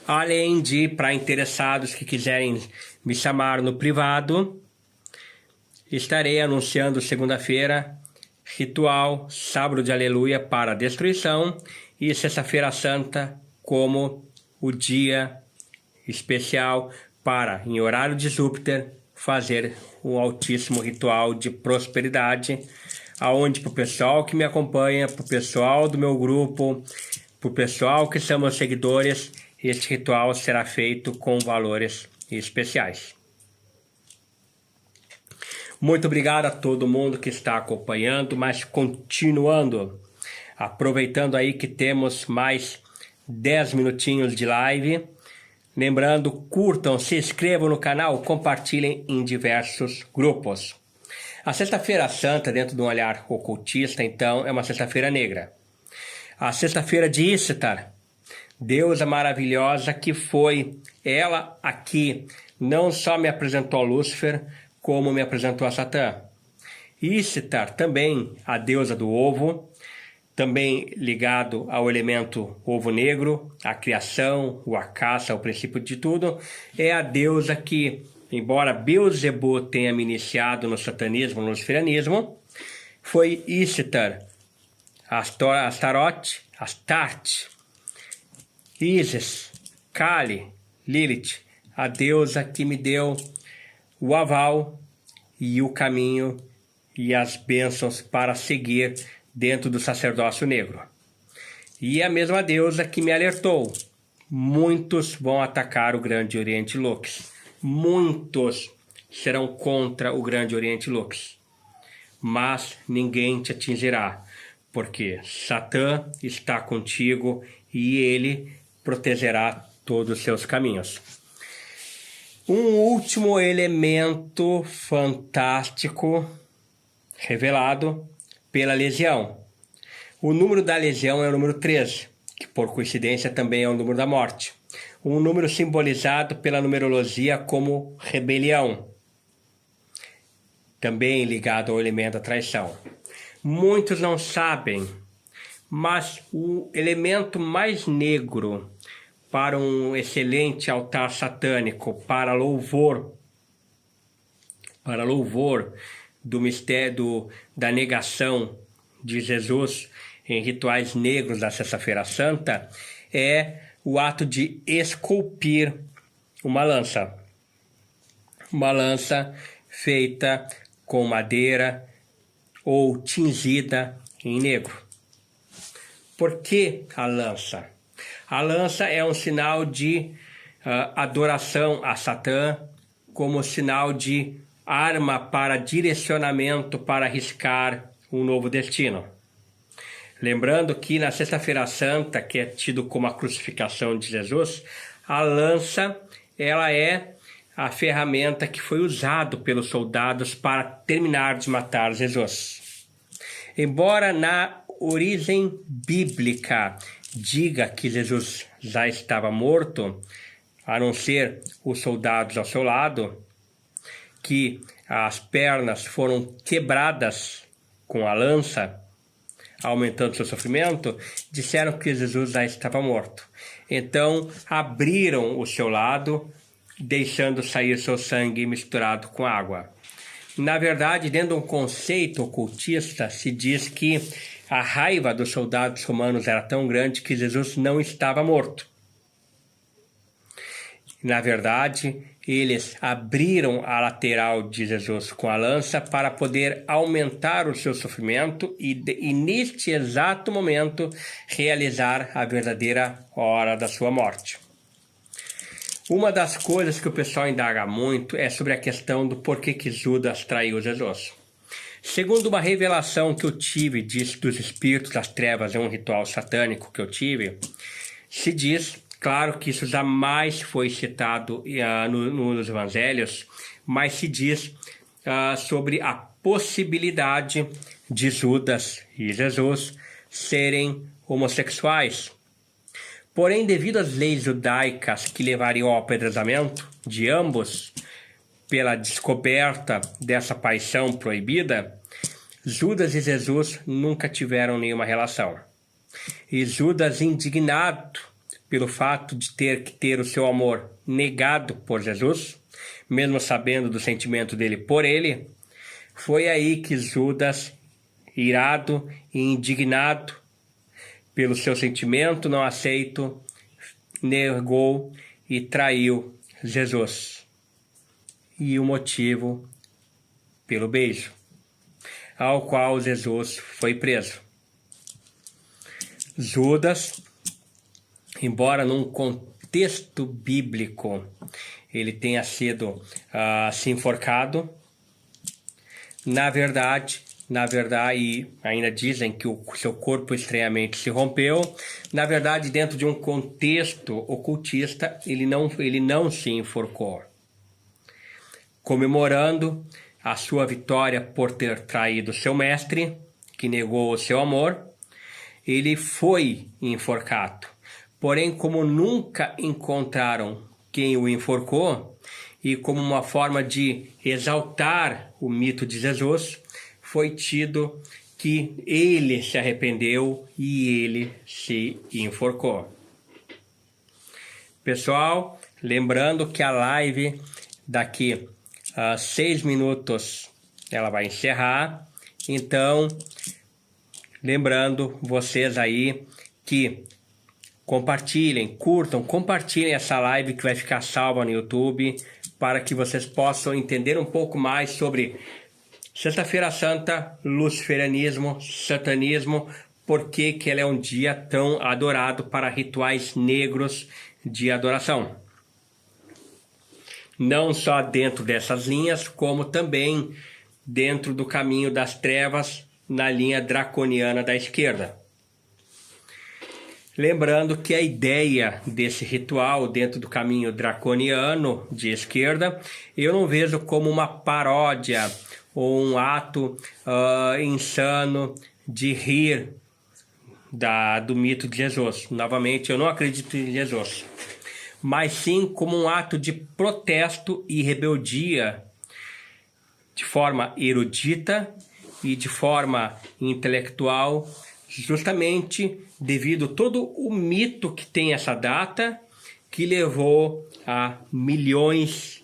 Além de, para interessados que quiserem me chamar no privado, estarei anunciando segunda-feira ritual, sábado de aleluia para destruição e sexta-feira santa como o dia especial para, em horário de Júpiter, fazer um altíssimo ritual de prosperidade, aonde para o pessoal que me acompanha, para o pessoal do meu grupo, para o pessoal que são meus seguidores, este ritual será feito com valores especiais. Muito obrigado a todo mundo que está acompanhando, mas continuando, aproveitando aí que temos mais 10 minutinhos de live. Lembrando, curtam, se inscrevam no canal, compartilhem em diversos grupos. A Sexta-feira Santa, dentro de um olhar ocultista, então, é uma Sexta-feira Negra. A Sexta-feira de Ístar, deusa maravilhosa que foi ela aqui, não só me apresentou a Lúcifer, como me apresentou a Satã. Ístar também, a deusa do ovo, também ligado ao elemento ovo negro, a criação, a caça, o princípio de tudo, é a deusa que, embora Beelzebub tenha me iniciado no satanismo, no luciferianismo, foi Ístar, Astarote, Astarte, Isis, Kali, Lilith, a deusa que me deu o aval e o caminho e as bênçãos para seguir dentro do sacerdócio negro. E a mesma deusa que me alertou: muitos vão atacar o Grande Oriente Lux. Muitos serão contra o Grande Oriente Lux. Mas ninguém te atingirá, porque Satã está contigo e ele protegerá todos os seus caminhos. Um último elemento fantástico revelado pela Legião. O número da Legião é o número 13, que por coincidência também é o número da morte. Um número simbolizado pela numerologia como rebelião, também ligado ao elemento da traição. Muitos não sabem, mas o elemento mais negro para um excelente altar satânico, para louvor do mistério da negação de Jesus em rituais negros da Sexta-feira Santa, é o ato de esculpir uma lança. Uma lança feita com madeira ou tingida em negro. Por que a lança? A lança é um sinal de adoração a Satã, como sinal de arma para direcionamento para arriscar um novo destino. Lembrando que na Sexta-feira Santa, que é tido como a crucificação de Jesus, a lança ela é a ferramenta que foi usada pelos soldados para terminar de matar Jesus. Embora na origem bíblica diga que Jesus já estava morto, a não ser os soldados ao seu lado, que as pernas foram quebradas com a lança, aumentando seu sofrimento, disseram que Jesus já estava morto. Então abriram o seu lado, deixando sair seu sangue misturado com água. Na verdade, dentro de um conceito ocultista, se diz que a raiva dos soldados romanos era tão grande que Jesus não estava morto. Na verdade, eles abriram a lateral de Jesus com a lança para poder aumentar o seu sofrimento e neste exato momento, realizar a verdadeira hora da sua morte. Uma das coisas que o pessoal indaga muito é sobre a questão do porquê que Judas traiu Jesus. Segundo uma revelação que eu tive dos espíritos das trevas, é um ritual satânico que eu tive, se diz, claro que isso jamais foi citado nos evangelhos, mas se diz sobre a possibilidade de Judas e Jesus serem homossexuais. Porém, devido às leis judaicas que levariam ao apedrejamento de ambos, pela descoberta dessa paixão proibida, Judas e Jesus nunca tiveram nenhuma relação. E Judas, indignado pelo fato de ter que ter o seu amor negado por Jesus, mesmo sabendo do sentimento dele por ele, foi aí que Judas, irado e indignado pelo seu sentimento não aceito, negou e traiu Jesus. E o motivo pelo beijo, ao qual Jesus foi preso. Judas, embora num contexto bíblico ele tenha sido assim enforcado, na verdade, e ainda dizem que o seu corpo estranhamente se rompeu, na verdade, dentro de um contexto ocultista, ele não se enforcou. Comemorando a sua vitória por ter traído seu mestre, que negou o seu amor, ele foi enforcado. Porém, como nunca encontraram quem o enforcou, e como uma forma de exaltar o mito de Jesus, foi tido que ele se arrependeu e ele se enforcou. Pessoal, lembrando que a live daqui a 6 minutos ela vai encerrar. Então, lembrando vocês aí que compartilhem, curtam, compartilhem essa live que vai ficar salva no YouTube, para que vocês possam entender um pouco mais sobre Sexta-feira Santa, luciferianismo, satanismo, por que ela é um dia tão adorado para rituais negros de adoração. Não só dentro dessas linhas, como também dentro do caminho das trevas, na linha draconiana da esquerda. Lembrando que a ideia desse ritual dentro do caminho draconiano de esquerda, eu não vejo como uma paródia ou um ato insano de rir do mito de Jesus. Novamente, eu não acredito em Jesus, mas sim como um ato de protesto e rebeldia de forma erudita e de forma intelectual, justamente devido a todo o mito que tem essa data, que levou a milhões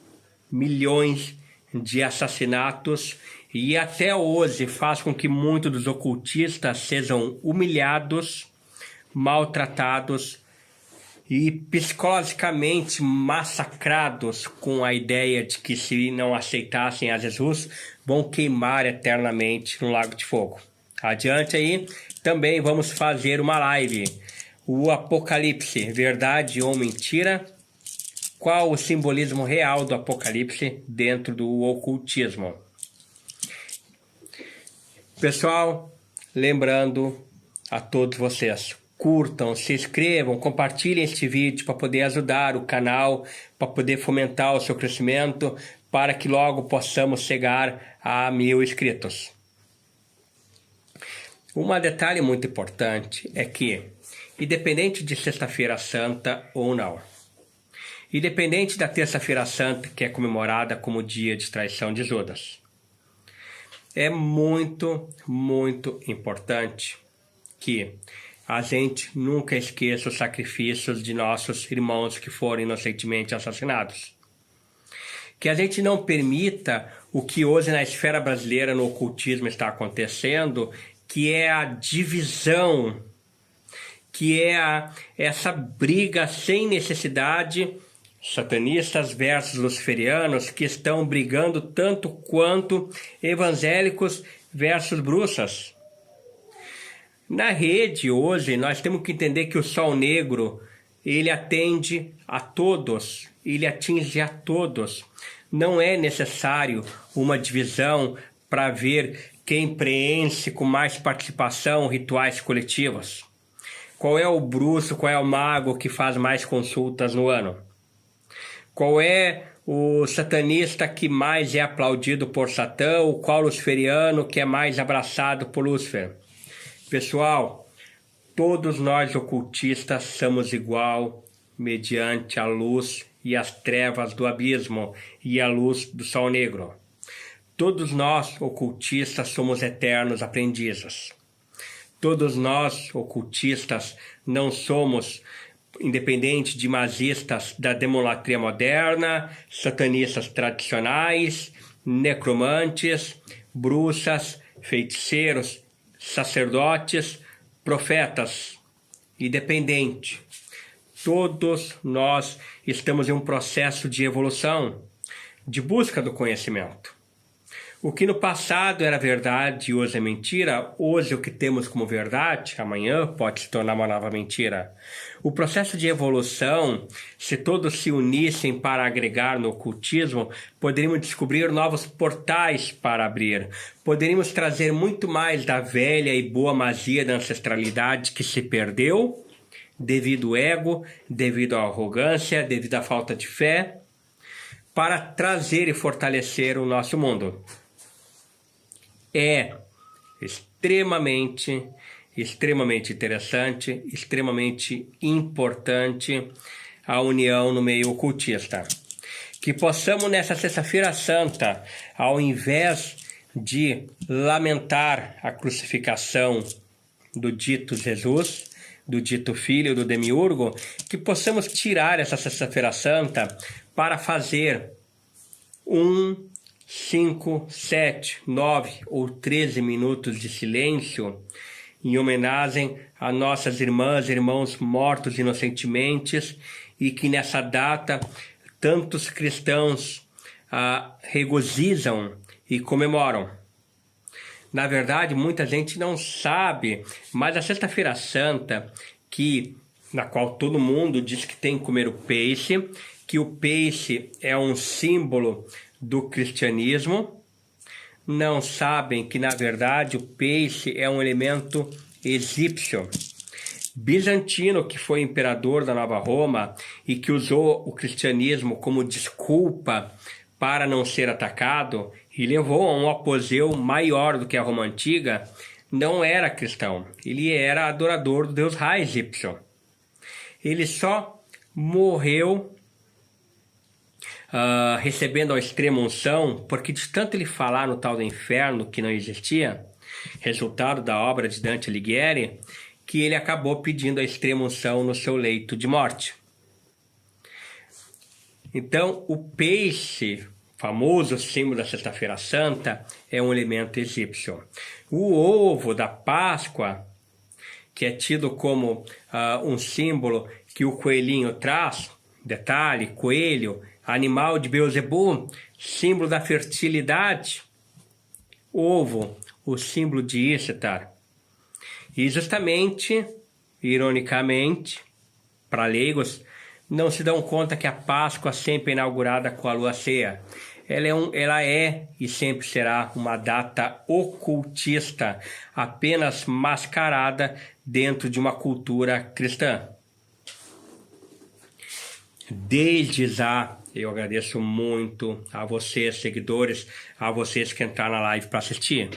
de assassinatos e até hoje faz com que muitos dos ocultistas sejam humilhados, maltratados e psicologicamente massacrados com a ideia de que se não aceitassem a Jesus, vão queimar eternamente no lago de fogo. Adiante aí, também vamos fazer uma live. O Apocalipse, verdade ou mentira? Qual o simbolismo real do Apocalipse dentro do ocultismo? Pessoal, lembrando a todos vocês, curtam, se inscrevam, compartilhem este vídeo para poder ajudar o canal, para poder fomentar o seu crescimento, para que logo possamos chegar a 1000 inscritos. Um detalhe muito importante é que, independente de Sexta-feira Santa ou não, independente da Terça-feira Santa, que é comemorada como dia de traição de Judas, é muito importante que a gente nunca esqueça os sacrifícios de nossos irmãos que foram inocentemente assassinados. Que a gente não permita o que hoje na esfera brasileira, no ocultismo, está acontecendo, que é a divisão, que é essa briga sem necessidade, satanistas versus luciferianos, que estão brigando tanto quanto evangélicos versus bruxas. Na rede hoje, nós temos que entender que o Sol Negro, ele atende a todos, ele atinge a todos. Não é necessário uma divisão para ver quem preenche com mais participação rituais coletivos. Qual é o bruxo, qual é o mago que faz mais consultas no ano? Qual é o satanista que mais é aplaudido por Satã, ou qual luciferiano que é mais abraçado por Lúcifer? Pessoal, todos nós ocultistas somos igual mediante a luz e as trevas do abismo e a luz do Sol Negro. Todos nós ocultistas somos eternos aprendizes. Todos nós ocultistas não somos independente de mazistas da demolatria moderna, satanistas tradicionais, necromantes, bruxas, feiticeiros, sacerdotes, profetas, independente. Todos nós estamos em um processo de evolução, de busca do conhecimento. O que no passado era verdade e hoje é mentira, hoje o que temos como verdade, amanhã pode se tornar uma nova mentira. O processo de evolução, se todos se unissem para agregar no ocultismo, poderíamos descobrir novos portais para abrir. Poderíamos trazer muito mais da velha e boa magia da ancestralidade que se perdeu, devido ao ego, devido à arrogância, devido à falta de fé, para trazer e fortalecer o nosso mundo. É extremamente interessante, extremamente importante a união no meio ocultista. Que possamos nessa Sexta-feira Santa, ao invés de lamentar a crucificação do dito Jesus, do dito Filho do Demiurgo, que possamos tirar essa Sexta-feira Santa para fazer 5, 7, 9 ou 13 minutos de silêncio em homenagem a nossas irmãs e irmãos mortos inocentemente e que nessa data tantos cristãos regozijam e comemoram. Na verdade, muita gente não sabe, mas a Sexta-feira Santa, na qual todo mundo diz que tem que comer o peixe, que o peixe é um símbolo do cristianismo, não sabem que, na verdade, o peixe é um elemento egípcio, bizantino, que foi imperador da Nova Roma e que usou o cristianismo como desculpa para não ser atacado e levou a um apogeu maior do que a Roma Antiga. Não era cristão, ele era adorador do deus Ra egípcio. Ele só morreu recebendo a extrema unção, porque de tanto ele falar no tal do inferno que não existia, resultado da obra de Dante Alighieri, que ele acabou pedindo a extrema unção no seu leito de morte. Então, o peixe, famoso símbolo da Sexta-feira Santa, é um elemento egípcio. O ovo da Páscoa, que é tido como um símbolo que o coelhinho traz, detalhe, coelho, animal de Beelzebub, símbolo da fertilidade. Ovo, o símbolo de Ishtar. E justamente, ironicamente, para leigos, não se dão conta que a Páscoa sempre é inaugurada com a lua cheia. Ela é e sempre será uma data ocultista, apenas mascarada dentro de uma cultura cristã. Desde já, eu agradeço muito a vocês, seguidores, a vocês que entraram na live para assistir.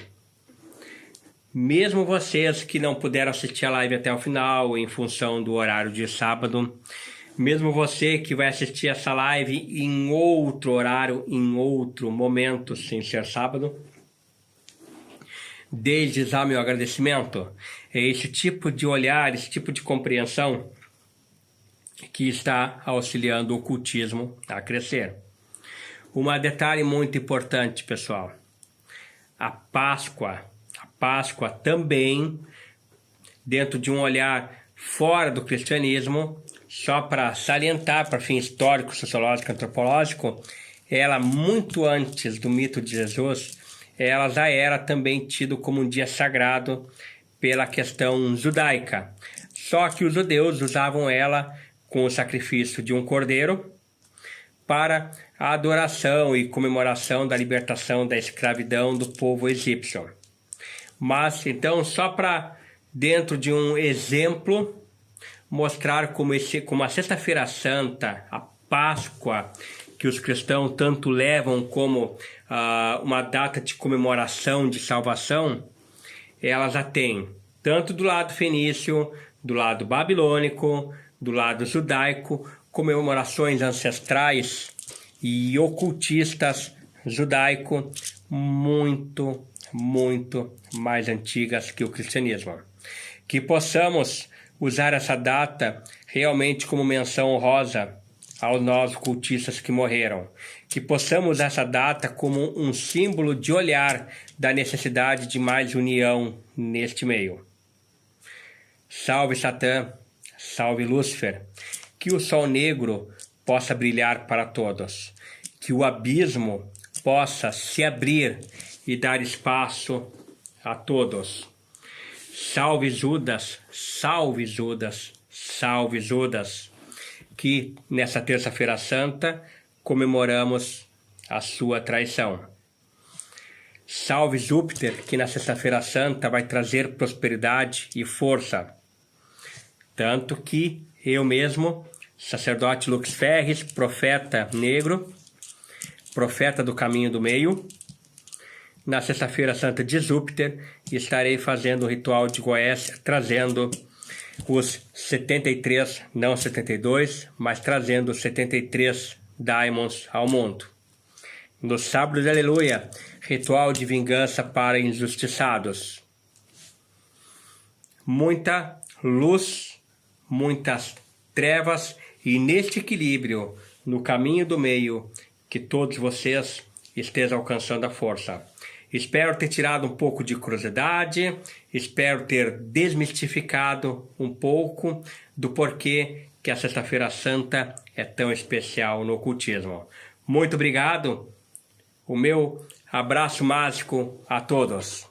Mesmo vocês que não puderam assistir a live até o final, em função do horário de sábado, mesmo você que vai assistir essa live em outro horário, em outro momento, sem ser sábado, desde já meu agradecimento. É esse tipo de olhar, esse tipo de compreensão que está auxiliando o ocultismo a crescer. Um detalhe muito importante, pessoal. A Páscoa também, dentro de um olhar fora do cristianismo, só para salientar para fim histórico, sociológico, antropológico, ela muito antes do mito de Jesus, ela já era também tido como um dia sagrado pela questão judaica. Só que os judeus usavam ela com o sacrifício de um cordeiro para a adoração e comemoração da libertação da escravidão do povo egípcio. Mas, então, só para, dentro de um exemplo, mostrar como a Sexta-feira Santa, a Páscoa, que os cristãos tanto levam como uma data de comemoração de salvação, ela já tem, tanto do lado fenício, do lado babilônico, do lado judaico, comemorações ancestrais e ocultistas judaico muito mais antigas que o cristianismo. Que possamos usar essa data realmente como menção honrosa aos nossos cultistas que morreram. Que possamos usar essa data como um símbolo de olhar da necessidade de mais união neste meio. Salve Satã, salve Lúcifer, que o sol negro possa brilhar para todos, que o abismo possa se abrir e dar espaço a todos. Salve Judas, salve Judas, salve Judas, que nessa terça-feira santa comemoramos a sua traição. Salve Júpiter, que na sexta-feira santa vai trazer prosperidade e força. Tanto que eu mesmo, sacerdote Lux Ferris, profeta negro, profeta do caminho do meio, na sexta-feira santa de Júpiter, estarei fazendo o ritual de Goécia, trazendo os 73, não 72, mas trazendo os 73 Daimons ao mundo. No sábado de Aleluia, ritual de vingança para injustiçados. Muita luz, muitas trevas e neste equilíbrio, no caminho do meio, que todos vocês estejam alcançando a força. Espero ter tirado um pouco de curiosidade, espero ter desmistificado um pouco do porquê que a Sexta-feira Santa é tão especial no ocultismo. Muito obrigado, o meu abraço mágico a todos.